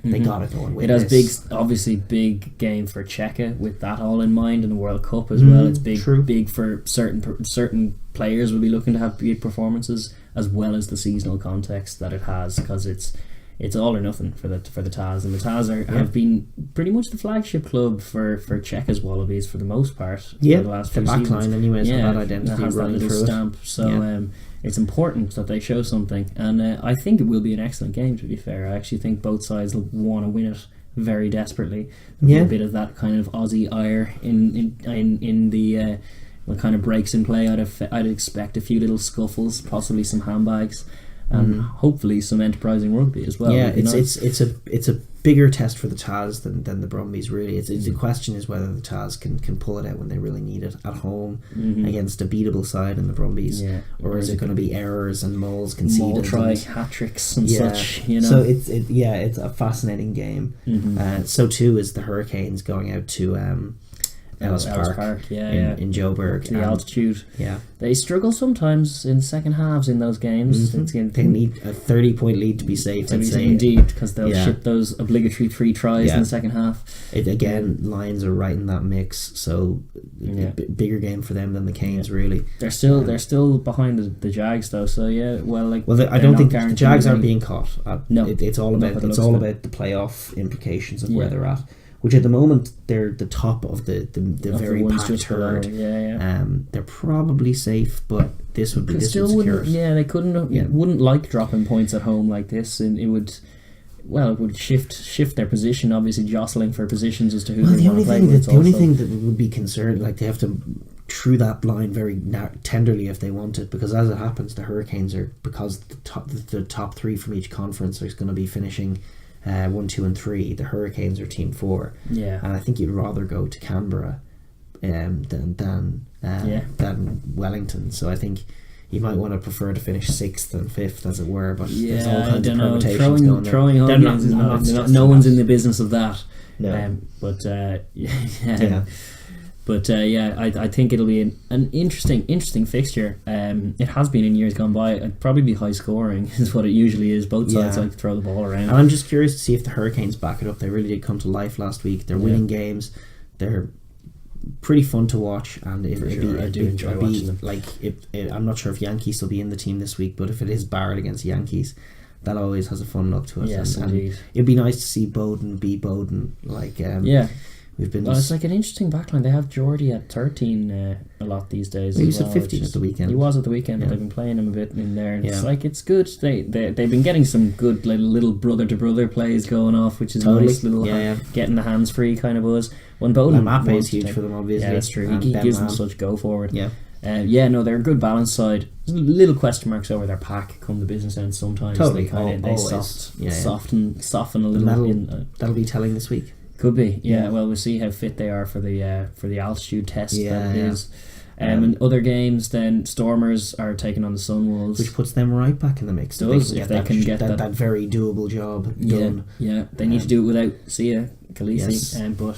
They gotta go and win. It has big game for Czechia with that all in mind, and the World Cup as well. It's big for certain players will be looking to have big performances, as well as the seasonal context that it has, because it's all or nothing for the Taz, and the Taz have been pretty much the flagship club for Czech's Wallabies for the most part. For the last few seasons. Backline anyways, that identity has running that through stamp. So it's important that they show something, and I think it will be an excellent game. To be fair, I actually think both sides want to win it very desperately. A bit of that kind of Aussie ire in the what kind of breaks in play. I'd expect a few little scuffles, possibly some handbags, and hopefully some enterprising rugby as well. Yeah, it's a bigger test for the Taz than the Brumbies, really. The question is whether the Taz can pull it out when they really need it at home against a beatable side in the Brumbies, or is it going to be errors and mauls conceded, try hat tricks and such? So it's a fascinating game. So too is the Hurricanes going out to Ellis Park in Joburg. The altitude. Yeah. They struggle sometimes in second halves in those games. They need a 30-point lead to be safe, I'd say. Indeed, because they'll ship those obligatory 3 tries in the second half. Lions are right in that mix, so bigger game for them than the Canes, really. They're still behind the Jags, though, so I don't think the Jags aren't being caught. No. It's all about the playoff implications of where they're at. Which at the moment they're the top of the very packed herd. They're probably safe, but this would secure. They wouldn't like dropping points at home like this, and it would shift their position, obviously jostling for positions as to who they want to play with. The only thing that would be concerned, like they have to through that blind very tenderly if they want it, because as it happens, the Hurricanes are, because the top 3 from each conference are going to be finishing 1, 2 and 3. The Hurricanes are team 4, and I think you'd rather go to Canberra than Wellington. So I think you might want to prefer to finish 6th and 5th, as it were. But there's all kinds of permutations going there. Throwing home games is no one's in the business of that. No. I think it'll be an interesting fixture. It has been in years gone by. It'd probably be high scoring, is what it usually is. Both sides like to throw the ball around. And I'm just curious to see if the Hurricanes back it up. They really did come to life last week. They're winning games. They're pretty fun to watch, and I do enjoy watching them. Like I'm not sure if Yankees will be in the team this week, but if it is Barrett against Yankees, that always has a fun look to it. Yes, indeed. It'd be nice to see Bowden be Bowden. It's like an interesting backline. They have Geordie at 13 a lot these days. He was at 15 at the weekend. He was at the weekend, but they've been playing him a bit in there. And it's good. They've been getting some good little brother to brother plays going off, which is nice. Getting the hands free kind of buzz. When Bowden Mappe is huge for them, obviously. Yeah, that's true. He gives them such go forward. Yeah. They're a good balanced side. There's little question marks over their pack come the business end sometimes. Totally. They soften a little. That'll be telling this week. Could be, Well, we'll see how fit they are for the altitude test that it is. In other games, then Stormers are taking on the Sunwolves, which puts them right back in the mix. If they can get that very doable job done. They need to do it without Sia Khaleesi, but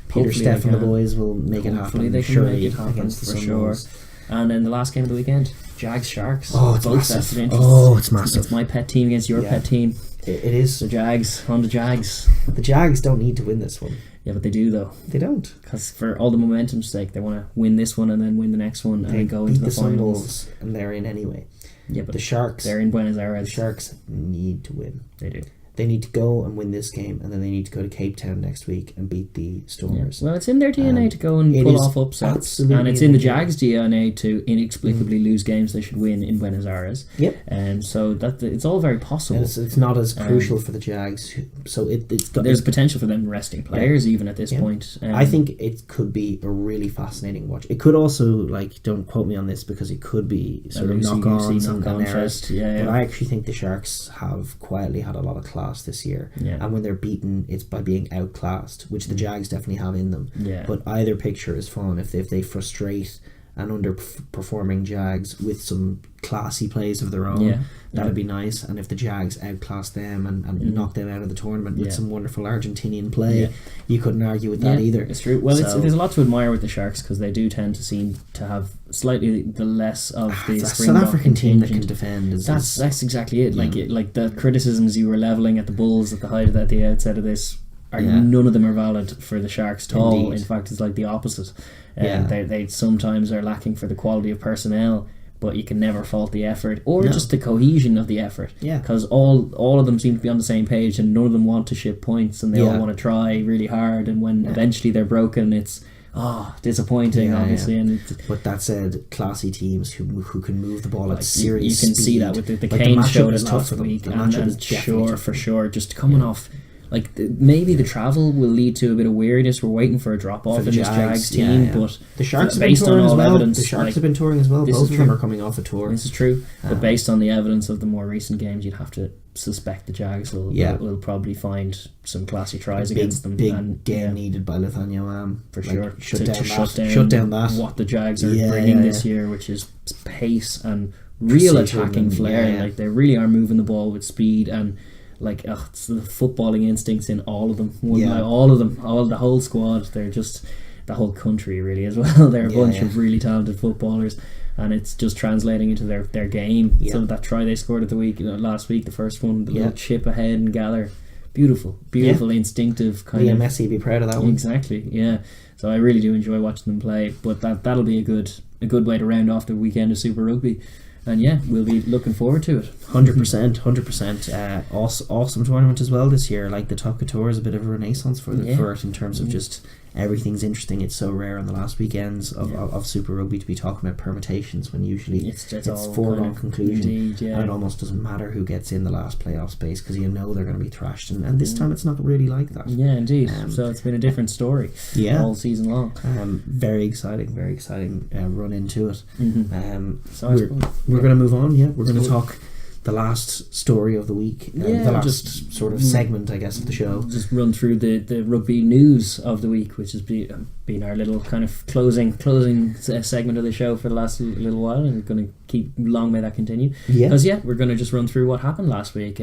Peter Steph and the boys will make it happen. Hopefully they can make it happen against the Sunwolves. And then the last game of the weekend, Jags Sharks. Oh, it's massive. It's massive. It's my pet team against your pet team. It is. The Jags on the Jags. But the Jags don't need to win this one. Yeah, but they do though. They don't, because for all the momentum's sake, they want to win this one and then win the next one and go into the finals. And they're in anyway. Yeah, but the Sharks. They're in Buenos Aires. The Sharks need to win. They do. They need to go and win this game, and then they need to go to Cape Town next week and beat the Stormers. Yeah. Well, it's in their DNA to go and pull off upsets, and it's in the Jags' DNA to inexplicably lose games they should win in Buenos Aires. Yep. And so that it's all very possible. And it's not as crucial for the Jags, so there's potential for them resting players even at this point. I think it could be a really fascinating watch. It could also, don't quote me on this, because it could be sort of knock-ons and errors. But I actually think the Sharks have quietly had a lot of class this year, and when they're beaten, it's by being outclassed, which the Jags definitely have in them. But either picture is fun. If they frustrate an underperforming Jags with some classy plays of their own. That'd be nice. And if the Jags outclass them and knock them out of the tournament with some wonderful Argentinian play, you couldn't argue with that either. It's true. Well, there's a lot to admire with the Sharks because they do tend to seem to have slightly the less of the South African team that can defend. That's exactly it. Like the criticisms you were levelling at the Bulls at the outset of this. None of them are valid for the Sharks at all. In fact, it's like the opposite. They sometimes are lacking for the quality of personnel, but you can never fault the effort or just the cohesion of the effort. Because all of them seem to be on the same page, and none of them want to ship points, and they all want to try really hard. And when eventually they're broken, it's disappointing, obviously. And but that said, classy teams who can move the ball at serious speed. You can see that with the Kane showed it last week, and for sure, just coming off. Like maybe the travel will lead to a bit of weariness. We're waiting for a drop off in this Jags team, but the Sharks have been touring as well. The Sharks have been touring as well. Both of them are coming off a tour. This is true, but based on the evidence of the more recent games, you'd have to suspect the Jags will probably find some classy tries against them. Big game needed by Lithania for sure. Shut down that what the Jags are bringing this year, which is pace and real attacking flair. Like they really are moving the ball with speed and. It's the footballing instincts in all of them. All of them, the whole squad. They're just the whole country really as well. They're a bunch of really talented footballers, and it's just translating into their game. So that try they scored at last week, the first one, the little chip ahead and gather, beautiful, instinctive kind of. Messi be proud of that one. Exactly, yeah. So I really do enjoy watching them play, but that'll be a good way to round off the weekend of Super Rugby. And we'll be looking forward to it. 100%. Awesome tournament as well this year. Like the Top Couture is a bit of a renaissance for it in terms of just everything's interesting. It's so rare on the last weekends of Super Rugby to be talking about permutations when usually it's foregone conclusion. Indeed, and it almost doesn't matter who gets in the last playoff space because you know they're going to be thrashed. And this time it's not really like that. Yeah, indeed. So it's been a different story all season long. Very exciting run into it. So we're going to move on. We're going to talk the last story of the week, the last sort of segment, I guess, of the show. Just run through the rugby news of the week, which has been our little kind of closing segment of the show for the last little while, and we're going to keep long may that continue. Because we're going to just run through what happened last week.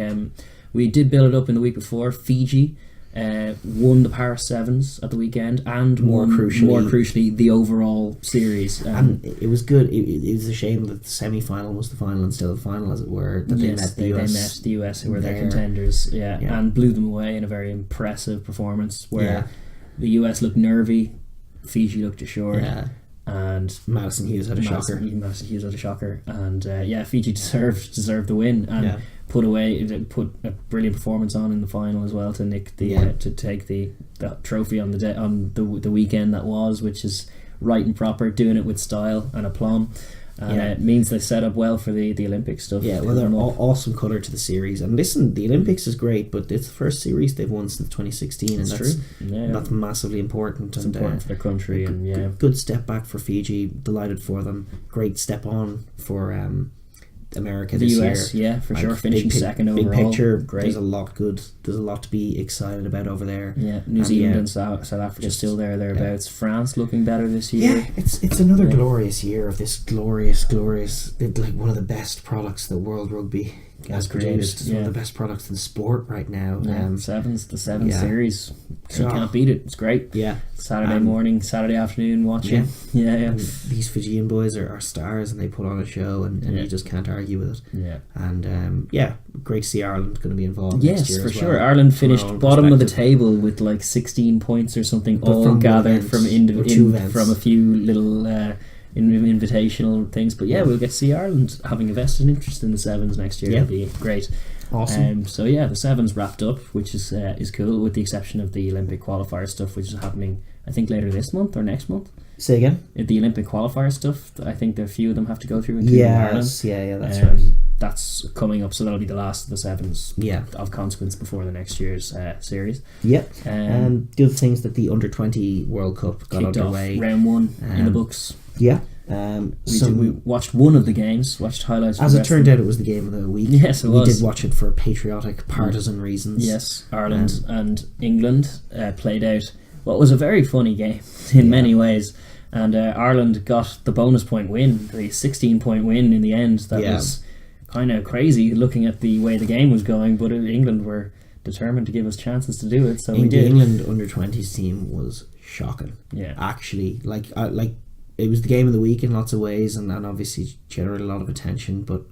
We did build it up in the week before. Fiji won the Paris Sevens at the weekend, and more crucially the overall series. And it was good. It was a shame that the semi-final was the final instead of the final, as it were. That they met the US. They met the US, who were their contenders, and blew them away in a very impressive performance. Where the US looked nervy, Fiji looked assured. And Madison Hughes had a shocker. And Fiji deserved the win and put a brilliant performance on in the final as well to nick to take the trophy on the weekend that was, which is right and proper, doing it with style and aplomb. And it means they set up well for the Olympic stuff. They're awesome colour to the series. And listen, the Olympics is great, but it's the first series they've won since 2016, and that's massively important. It's important for their country. Good step back for Fiji. Delighted for them. Great step on for America this US, year. For sure, finishing second overall. Big picture, great. There's a lot to be excited about over there. New Zealand and South Africa still thereabouts. France looking better this year. It's another glorious year of this glorious like one of the best products that World Rugby has produced. One of the best products in sport right now. The Sevens series. You can't beat it. It's great. Saturday morning, Saturday afternoon watching. These Fijian boys are stars, and they put on a show, and you just can't argue with it. And great to see Ireland going to be involved next year. Yes, for sure. Ireland finished bottom of the table with like 16 points or something, all gathered from a few little invitational things. But we'll get to see Ireland having a vested interest in the Sevens next year. It'll be great. Awesome. The Sevens wrapped up, which is cool, with the exception of the Olympic qualifier stuff, which is happening I think later this month or next month. Say again? The Olympic qualifier stuff, I think a few of them have to go through in Ireland. That's right. That's coming up, so that'll be the last of the Sevens of consequence before the next year's series. The other things that the Under-20 World Cup got underway. Round 1 in the books. We watched one of the games, watched highlights. As it turned out, it was the game of the week. Yes, it was. We did watch it for patriotic, partisan reasons. Yes, Ireland and England played out what was a very funny game in many ways. And Ireland got the bonus point win, the 16-point win in the end. That was kind of crazy looking at the way the game was going, but England were determined to give us chances to do it, so we did. The England under-20s team was shocking. Yeah. Actually, like it was the game of the week in lots of ways, and obviously generated a lot of attention, but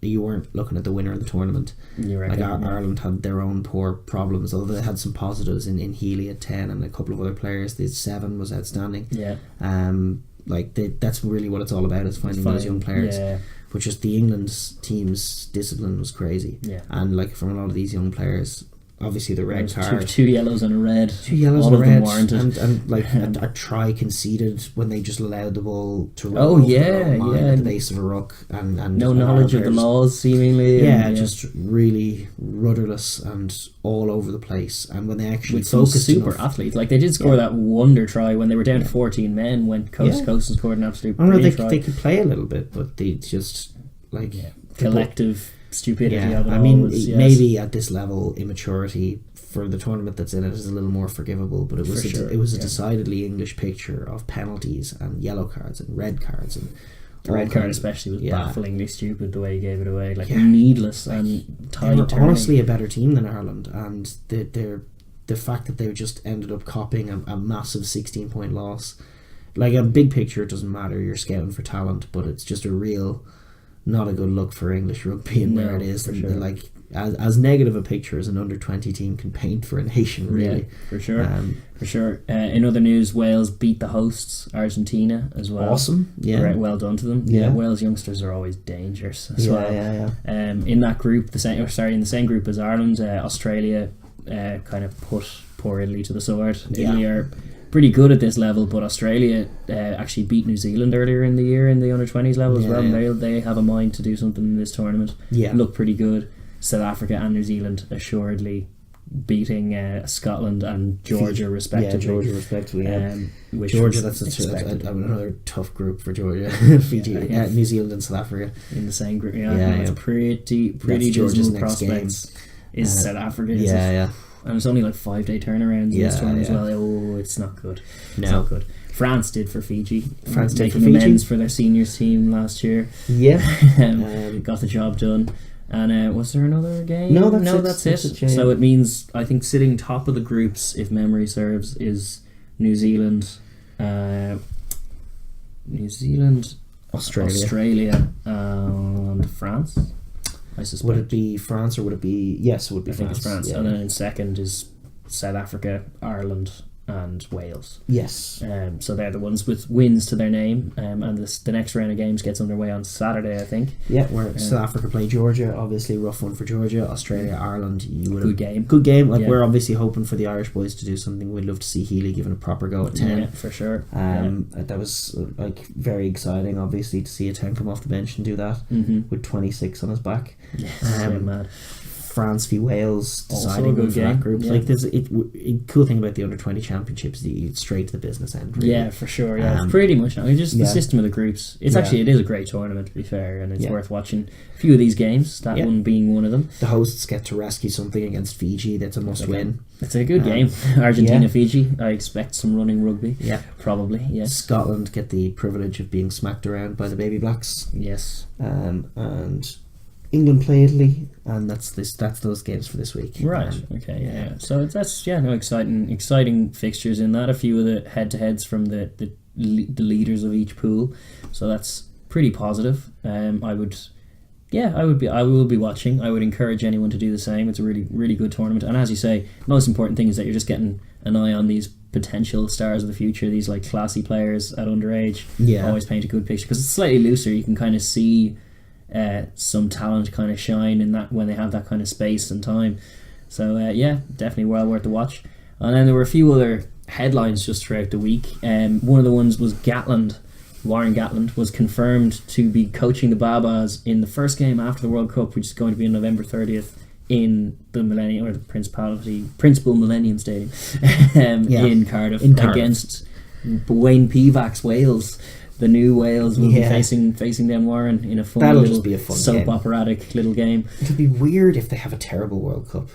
you weren't looking at the winner of the tournament. Ireland had their own poor problems, although they had some positives in Healy at 10 and a couple of other players. The 7 was outstanding. Yeah. That's really what it's all about, is finding those young players. Yeah. But just the England team's discipline was crazy. Yeah. And like from a lot of these young players, obviously the red card, two yellows and a red, all of them warranted, and like a try conceded when they just allowed the ball to roll at the base of a ruck, and no knowledge of the laws seemingly, just really rudderless and all over the place. And when they actually with focused super athletes, like they did score that wonder try when they were down to 14 men, went coast to coast and scored an absolute try. They could play a little bit, but they just collective stupidity of it. I mean, maybe at this level, immaturity for the tournament that's in it is a little more forgivable, but it was a decidedly English picture of penalties and yellow cards and red cards, and the red card especially was bafflingly stupid the way he gave it away, needless and they were honestly a better team than Ireland, and the fact that they just ended up copying a massive 16-point loss. Like, a big picture, it doesn't matter, you're scouting for talent, but it's just not a good look for English rugby and where it is. And like as negative a picture as an under-20 team can paint for a nation, really. Yeah, for sure. In other news, Wales beat the hosts, Argentina, as well. Awesome. Yeah. Right, well done to them. Yeah, Wales youngsters are always dangerous as well. In that group, in the same group as Ireland, Australia kind of put poor Italy to the sword. Italy are pretty good at this level, but Australia actually beat New Zealand earlier in the year in the under-20s level as well. And they have a mind to do something in this tournament. Look pretty good. South Africa and New Zealand assuredly beating Scotland and Georgia respectively. Georgia, that's another tough group for Georgia. Fiji, New Zealand and South Africa in the same group. It's pretty dismal prospects. Is South Africa? And it's only like 5-day turnarounds in this tournament as well. Oh, it's not good. It's not good. France did for Fiji. France taking amends for their seniors team last year. Got the job done. And was there another game? No, that's it. So it means, I think, sitting top of the groups, if memory serves, is New Zealand, Australia, and France. I suspect. Would it be France or would it be... Yes, it would be France. I think it's France. And then in second is South Africa, Ireland, and Wales. Yes. So they're the ones with wins to their name, and the next round of games gets underway on Saturday, I think. Yeah, where South Africa play Georgia, obviously rough one for Georgia. Australia, Ireland, good game. Like, we're obviously hoping for the Irish boys to do something. We'd love to see Healy given a proper go at 10. Yeah, for sure. That was very exciting, obviously, to see a 10 come off the bench and do that with 26 on his back. Mad. France v Wales deciding for that group. Like, there's a cool thing about the under-20 championships is that you get straight to the business end, really. Yeah, for sure. Pretty much. Just the system of the groups. It is a great tournament, to be fair, and it's worth watching a few of these games, that one being one of them. The hosts get to rescue something against Fiji. That's a must win. It's a good game. Argentina Fiji, I expect some running rugby. Probably. Yes. Scotland get the privilege of being smacked around by the Baby Blacks. Yes. And England play Italy, and that's those games for this week. Right. So that's exciting fixtures in that. A few of the head-to-heads from the leaders of each pool. So that's pretty positive. I will be watching. I would encourage anyone to do the same. It's a really, really good tournament. And as you say, most important thing is that you're just getting an eye on these potential stars of the future, these like classy players at underage. Always paint a good picture because it's slightly looser. You can kind of see some talent kind of shine in that when they have that kind of space and time. So definitely well worth the watch. And then there were a few other headlines just throughout the week. One of the ones was Gatland. Warren Gatland was confirmed to be coaching the Babas in the first game after the World Cup, which is going to be on November 30th in the Millennium or the Principal Millennium Stadium in Cardiff against Wayne Pivac's Wales. The new Wales will be facing them, Warren, in a fun soap operatic little game. It'll be weird if they have a terrible World Cup.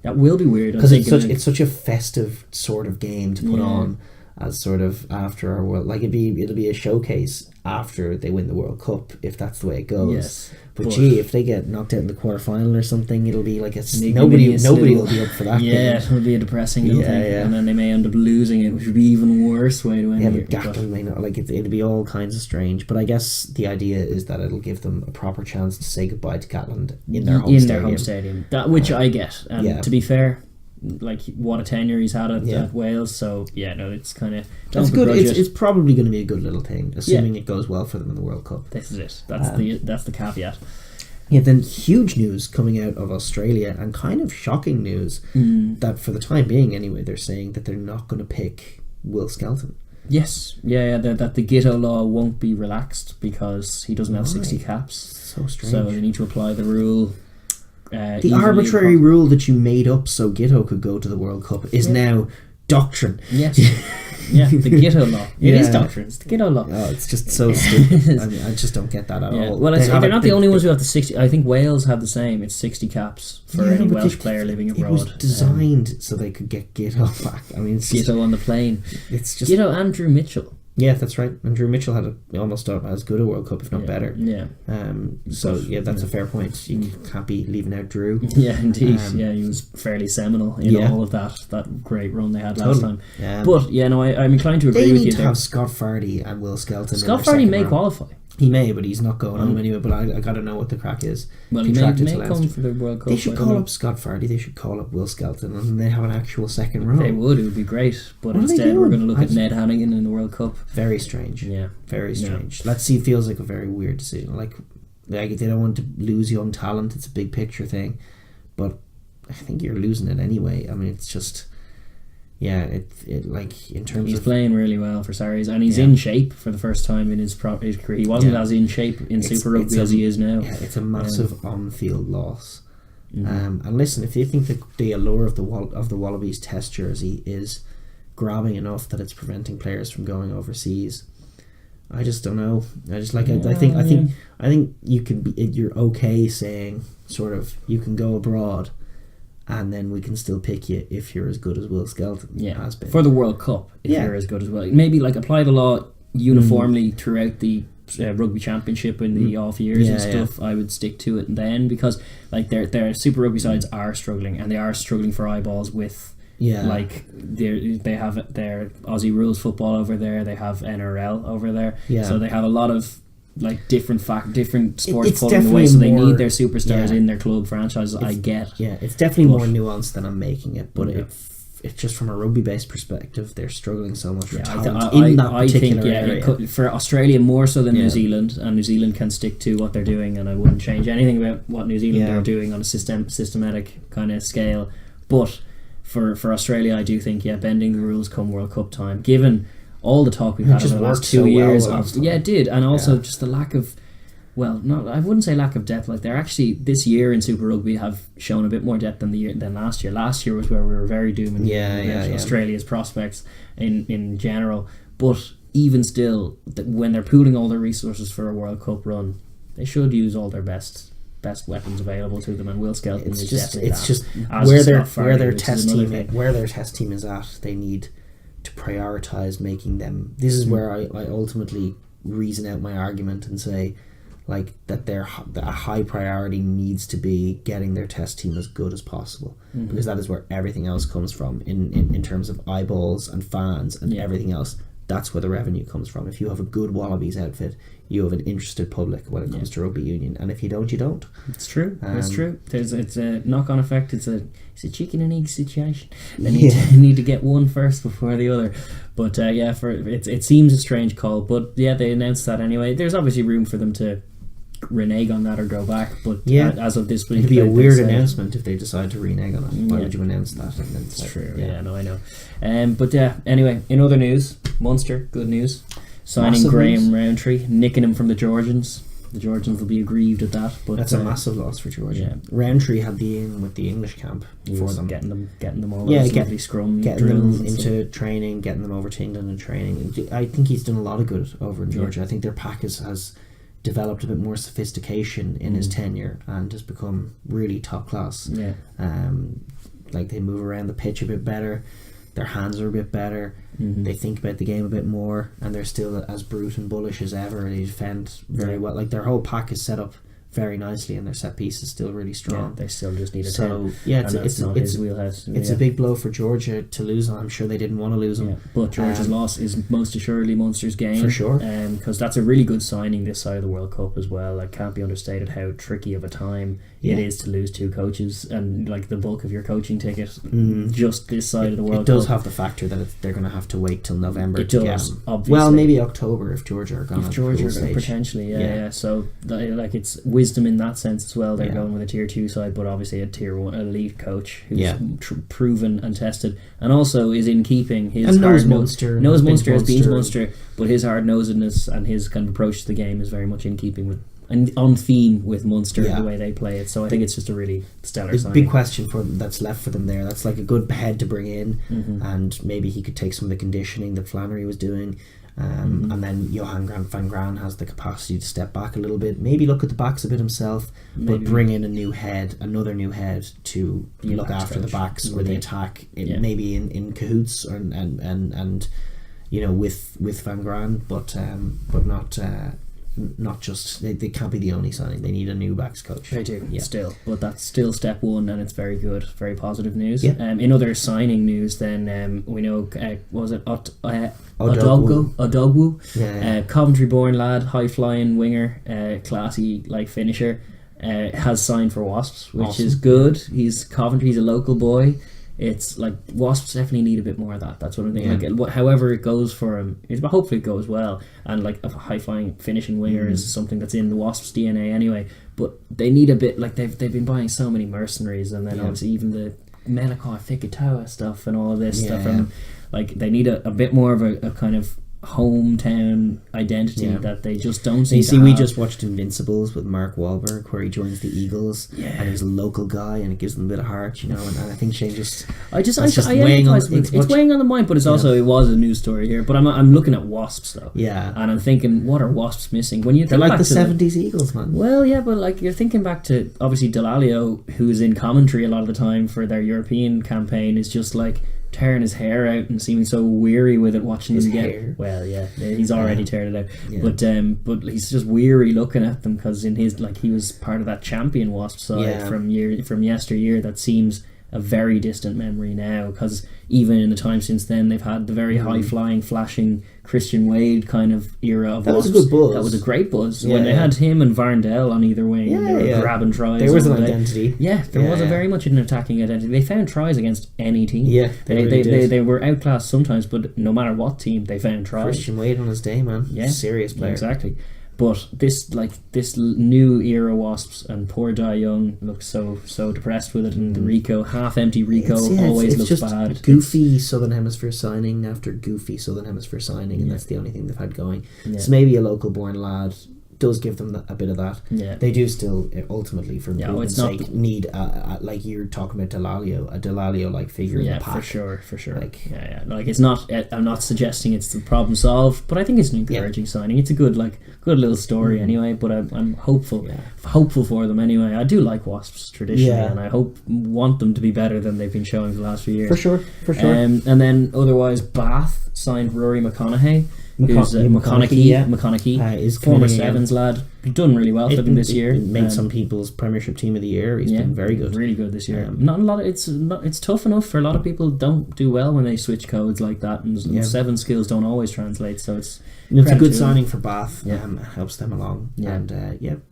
That will be weird because it's such a festive sort of game to put on, as sort of after our world, like it'll be a showcase after they win the World Cup if that's the way it goes. Yes, but gee, if they get knocked out in the quarterfinal or something, it'll be like nobody will be up for that. Yeah, it'll be a depressing little thing, and then they may end up losing it, which would be even worse way to end it. Yeah, but Gatland may not, like it'll be all kinds of strange. But I guess the idea is that it'll give them a proper chance to say goodbye to Gatland in their home stadium. That which I get, and to be fair, like what a tenure he's had at Wales. So it's kind of that's good. It's probably going to be a good little thing, assuming it goes well for them in the World Cup. This is it. That's the caveat. Yeah, then huge news coming out of Australia, and kind of shocking news that for the time being anyway, they're saying that they're not going to pick Will Skelton. Yes, that the Gitto law won't be relaxed because he doesn't have 60 caps. So strange. So they need to apply the rule. The arbitrary rule that you made up so Gitto could go to the World Cup is now doctrine. Yes. Yeah, the Gitto law. It is doctrine. It's the Gitto law. Oh, it's just so stupid. I mean, I just don't get that at all. Well, they're not the only ones who have the 60. I think Wales have the same. It's 60 caps for any Welsh player living abroad. It was designed so they could get Gitto back. I mean, it's Gitto on the plane. It's just Gitto and Drew Mitchell. Yeah, that's right. And Drew Mitchell had almost as good a World Cup, if not better. Yeah. That's a fair point. You can't be leaving out Drew. Yeah, indeed. He was fairly seminal in all of that great run they had last time. But I'm inclined to agree with you. They need to have Scott Fardy and Will Skelton. Scott Fardy may qualify. He may, but he's not going home anyway. But I got to know what the crack is. Well, he may come for the World Cup. They should call up Scott Fardy. They should call up Will Skelton, and they have an actual second row. They would. It would be great. But instead, we're going to look at Ned Hannigan in the World Cup. Very strange. Yeah, very strange. Let's see. It feels like a very weird decision. Like they don't want to lose young talent. It's a big picture thing, but I think you're losing it anyway. I mean, it's just. Yeah, it like in terms he's playing really well for Sarries, and he's in shape for the first time in his career. He wasn't as in shape in Super Rugby as he is now. Yeah, it's a massive on-field loss. And listen, if you think that the allure of the Wallabies Test jersey is grabbing enough that it's preventing players from going overseas, I just don't know. I just like I think you can be you're okay saying sort of you can go abroad. And then we can still pick you if you're as good as Will Skelton has been. For the World Cup, if you're as good as well. Maybe like apply the law uniformly throughout the rugby championship in the off years and stuff. I would stick to it then because like their Super Rugby sides are struggling, and they are struggling for eyeballs with like they have their Aussie rules football over there, they have NRL over there, so they have a lot of like different sports pulling the way, so they need their superstars in their club franchises. I get. Yeah, it's definitely more nuanced than I'm making it, but it's just from a rugby based perspective, they're struggling so much for talent in that particular area. For Australia more so than New Zealand, and New Zealand can stick to what they're doing, and I wouldn't change anything about what New Zealand are doing on a systematic kind of scale. But for Australia, I do think bending the rules come World Cup time, given all the talk we've had over the last 2 years. It did, and also just the lack of, I wouldn't say lack of depth. Like they're actually this year in Super Rugby have shown a bit more depth than last year. Last year was where we were very doom and Australia's prospects in general. But even still, when they're pooling all their resources for a World Cup run, they should use all their best weapons available to them, and Will Skelton is definitely that. It's just where their test team is at. They need to prioritise making them. This is where I ultimately reason out my argument and say like that a high priority needs to be getting their test team as good as possible, because that is where everything else comes from in terms of eyeballs and fans and everything else. That's where the revenue comes from. If you have a good Wallabies outfit, you have an interested public when it comes to rugby union, and if you don't, you don't. It's true. It's true. It's a knock-on effect. It's a chicken and egg situation. They need to get one first before the other. But it seems a strange call. But they announced that anyway. There's obviously room for them to renege on that or go back. But as of this week, it'd be a weird announcement if they decide to renege on it. Why would you announce that? And then it's true. I know. Anyway, in other news, Munster, good news. Signing massive Graham Rowntree, nicking him from the Georgians. The Georgians will be aggrieved at that, but that's a massive loss for Georgia. Rowntree had the in with the English camp for them, getting them all those scrum getting them into training, getting them over to England and training. I think he's done a lot of good over in Georgia. I think their pack has developed a bit more sophistication in his tenure and has become really top class. Like they move around the pitch a bit better. their hands are a bit better. They think about the game a bit more, and they're still as brute and bullish as ever. They defend very well. Like, their whole pack is set up very nicely, and their set piece is still really strong. They still just need a 10. So it's his wheelhouse. It's a big blow for Georgia to lose. I'm sure they didn't want to lose them. But Georgia's loss is most assuredly Munster's gain, for sure. Because that's a really good signing this side of the World Cup as well. Like, can't be understated how tricky of a time it is to lose 2 coaches and like the bulk of your coaching ticket just this side of the World Cup. It does have the factor that they're going to have to wait till November to get them. Obviously. Well, maybe October if Georgia are gone. If Georgia are potentially, So like, it's wisdom in that sense as well. They're going with a tier 2 side, but obviously a tier 1 elite coach who's proven and tested, and also is in keeping his and knows Munster, has been Munster, but his hard-nosedness and his kind of approach to the game is very much in keeping with and on theme with Munster and the way they play it. So I think it's just a really stellar signing. Big question that's left for them there. That's like a good head to bring in, and maybe he could take some of the conditioning that Flannery was doing. And then Johan van Graan has the capacity to step back a little bit, maybe look at the backs a bit himself, but bring in another new head to look after the backs or the attack, maybe in cahoots and with Van Graan, but not just they can't be the only signing. They need a new backs coach. They do still, but that's still step 1, and it's very good, very positive news. In other signing news, then we know was it Odogwu, Coventry born lad, high flying winger, classy like finisher, has signed for Wasps, which is good. He's Coventry, he's a local boy. It's like Wasps definitely need a bit more of that. That's what I'm thinking. Like, however it goes for him, hopefully it goes well. And like a high flying finishing winger is something that's in the Wasps DNA anyway. But they need a bit, like they've been buying so many mercenaries, and then obviously even the Melaka Fikitawa stuff and all of this stuff. And like they need a bit more of a kind of hometown identity that they just don't seem to have. We just watched Invincibles with Mark Wahlberg, where he joins the Eagles, and he's a local guy, and it gives them a bit of heart, and I think Shane it's weighing on the mind, but it's also it was a news story here. But I'm looking at Wasps though, and I'm thinking, what are Wasps missing? When you they're like the 70s Eagles, man. Well, yeah, but like you're thinking back to obviously Delalio, who's in commentary a lot of the time for their European campaign, is just like tearing his hair out and seeming so weary with it, watching his hair. Well, he's already teared it out. But he's just weary looking at them, because in his he was part of that champion Wasp side from yesteryear that seems a very distant memory now, because even in the time since then they've had the very high flying, flashing Christian Wade kind of era of that Wasps. Was a good buzz. That was a great buzz when they had him and Varndell on either wing, and they were grabbing tries. There was an identity. There was a very much an attacking identity. They found tries against any team. They were outclassed sometimes, but no matter what team, they found tries. Christian Wade on his day, man. Serious player. Exactly. But this new era Wasps, and poor Dai Young looks so depressed with it, and the Rico, half empty Rico always looks just bad. Goofy Southern Hemisphere signing after goofy Southern Hemisphere signing, and that's the only thing they've had going. So maybe a local born lad does give them a bit of that. They do still ultimately, for improvement's sake, need like you're talking about a Delalio like figure in the pack. for sure. Like it's not. I'm not suggesting it's the problem solved, but I think it's an encouraging signing. It's a good little story anyway. But I'm hopeful for them anyway. I do like Wasps traditionally, and I want them to be better than they've been showing for the last few years. For sure. And then otherwise, Bath signed Rory McConaughey. Who's McConaughey, is former Sevens lad, done really well for them this year. Made some people's Premiership team of the year. He's been very good, really good this year. Not a lot. It's tough enough for a lot of people. Don't do well when they switch codes like that, and seven skills don't always translate. So it's a good signing for Bath. Helps them along. And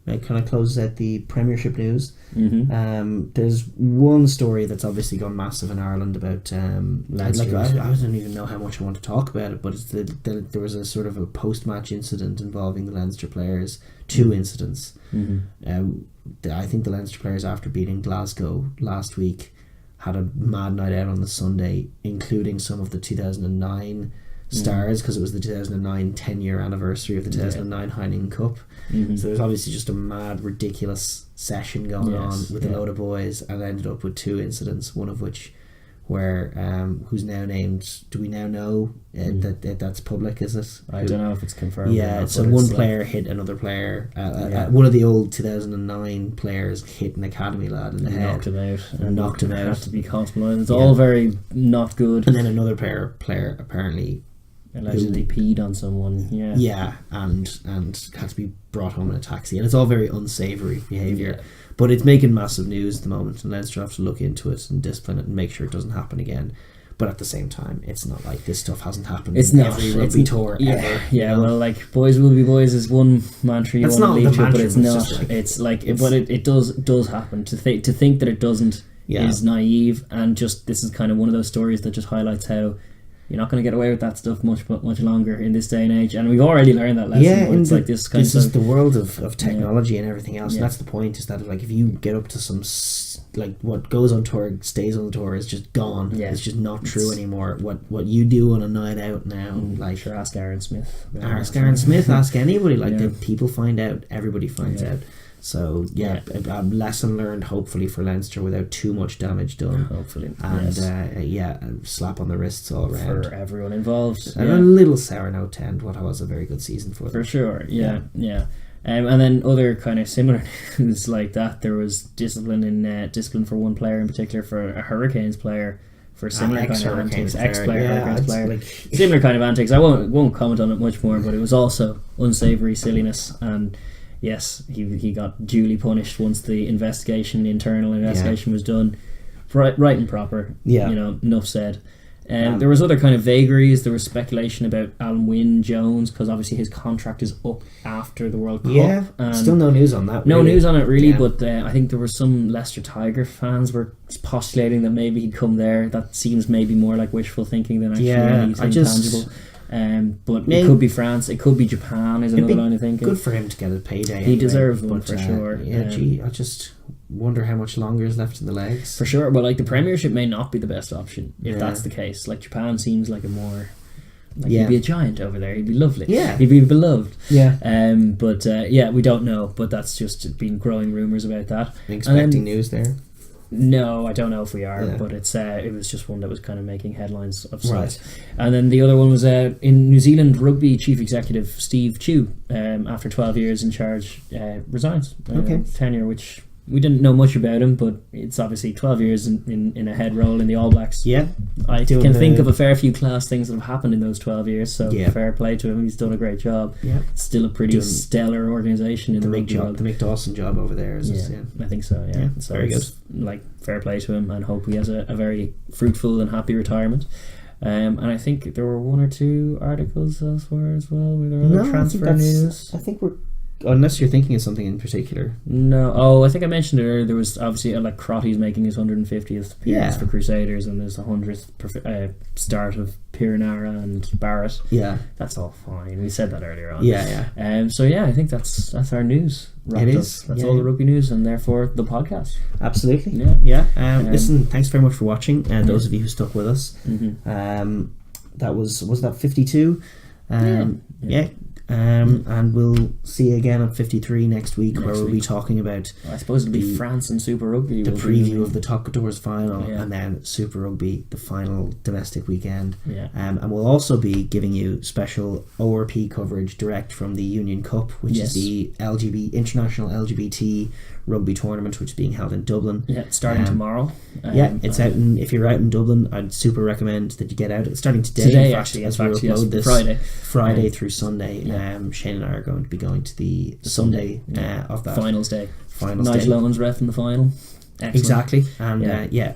it kind of closes out the Premiership news. There's one story that's obviously gone massive in Ireland about I don't even know how much I want to talk about it, but it's there was a sort of a post-match incident involving the Leinster players. Two incidents. I think the Leinster players, after beating Glasgow last week, had a mad night out on the Sunday, including some of the 2009 stars, because it was the 2009 10-year anniversary of the 2009 Heineken Cup. So there's obviously just a mad, ridiculous session going on with a load of boys, and ended up with two incidents, one of which where who's now named. Do we now know that's public? Is it? I don't know if it's confirmed. Yeah, not, so one player hit another player. One of the old 2009 players hit an academy lad in the head, knocked him out. Had to be hospitalised. It's all very not good. And then another player apparently allegedly peed on someone. Yeah, and had to be brought home in a taxi, and it's all very unsavoury behaviour. Yeah. But it's making massive news at the moment, and Leinster have to look into it and discipline it and make sure it doesn't happen again. But at the same time, it's not like this stuff hasn't happened in every rugby tour ever. Yeah, well, like boys will be boys is one mantra you want to leave to, but it's not. It's like, but it does happen. To think that it doesn't is naive, and just this is kind of one of those stories that just highlights how you're not going to get away with that stuff much longer in this day and age, and we've already learned that lesson. Yeah, it's like this is the world of technology and everything else. And that's the point. Is that like if you get up to some like what goes on tour stays on the tour is just gone. Yeah. It's just not true anymore. What you do on a night out now, like sure, ask Aaron Smith. Ask Aaron Smith. Ask anybody. Like the people find out. Everybody finds out. So a lesson learned, hopefully, for Leinster without too much damage done. Hopefully, and a slap on the wrists all around for everyone involved, and a little sour note to end what was a very good season for them. For sure, yeah. And then other kind of similar news like that, there was discipline for one player in particular, for a Hurricanes player, for similar kind of antics, Hurricanes player, similar kind of antics. I won't comment on it much more, but it was also unsavoury silliness, and yes, he got duly punished once the internal investigation was done, right and proper. Yeah, enough said. There was other kind of vagaries. There was speculation about Alan Wynne-Jones, because obviously his contract is up after the World Cup. Yeah, still no news on that. No news on it really, but I think there were some Leicester Tiger fans were postulating that maybe he'd come there. That seems maybe more like wishful thinking than actually intangible. But it could be France, it could be Japan is another line of thinking. Good for him to get a payday. He deserves one for sure. I just wonder how much longer is left in the legs. For sure, but like the Premiership may not be the best option if that's the case. Like Japan seems like a more he'd be a giant over there. He'd be lovely. Yeah, he'd be beloved. Yeah. But we don't know. But that's just been growing rumours about that. Expecting news there. No, I don't know if we are, but it was just one that was kind of making headlines of sorts. Right. And then the other one was in New Zealand Rugby Chief Executive Steve Chew, after 12 years in charge, resigns. Tenure, which we didn't know much about him, but it's obviously 12 years in a head role in the All Blacks. Yeah. I can think of a fair few class things that have happened in those 12 years, so fair play to him. He's done a great job. Yeah. Still a pretty stellar organisation in the rugby world. The Mick Dawson job over there. I think so, yeah. So very good. Like, fair play to him, and hope he has a very fruitful and happy retirement. And I think there were one or two articles elsewhere as well. Were there other transfer news? I think we're... Unless you're thinking of something in particular. No. I think I mentioned it earlier. There was obviously like Crotty's making his 150th appearance for Crusaders, and there's the 100th start of Piranara and Barrett. Yeah, that's all fine. We said that earlier on. Yeah. I think that's our news. It is. That's all the rugby news, and therefore the podcast. Absolutely. Yeah. Listen, thanks very much for watching, and those of you who stuck with us. Mm-hmm. That was that 52. And we'll see you again at 53 next week, where we'll be talking about... I suppose it'll be France and Super Rugby. The preview of the Top Couture's final, and then Super Rugby, the final domestic weekend. Yeah. And we'll also be giving you special ORP coverage direct from the Union Cup, which is the International LGBT Rugby Tournament, which is being held in Dublin. Yeah, it's starting tomorrow. It's out if you're out in Dublin, I'd super recommend that you get out. It's starting today actually, as we upload this. Friday through Sunday. Shane and I are going to be going to the Sunday of that finals day. Nigel Owens ref in the final. Excellent. Exactly. And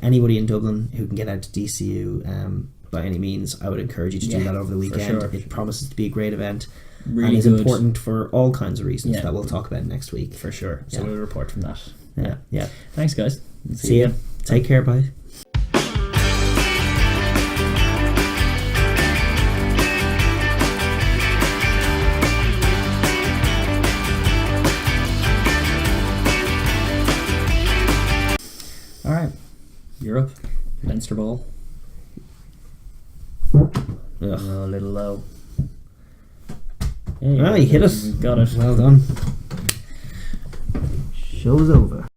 anybody in Dublin who can get out to DCU by any means, I would encourage you to do that over the weekend. Sure. It promises to be a great event. Really, and is important for all kinds of reasons that we'll talk about next week. For sure. So we'll report from that. Yeah. Thanks, guys. See you. Take care. Bye. All right. Europe. Leinster ball. A little low. You hit us. Got it. Well done. Show's over.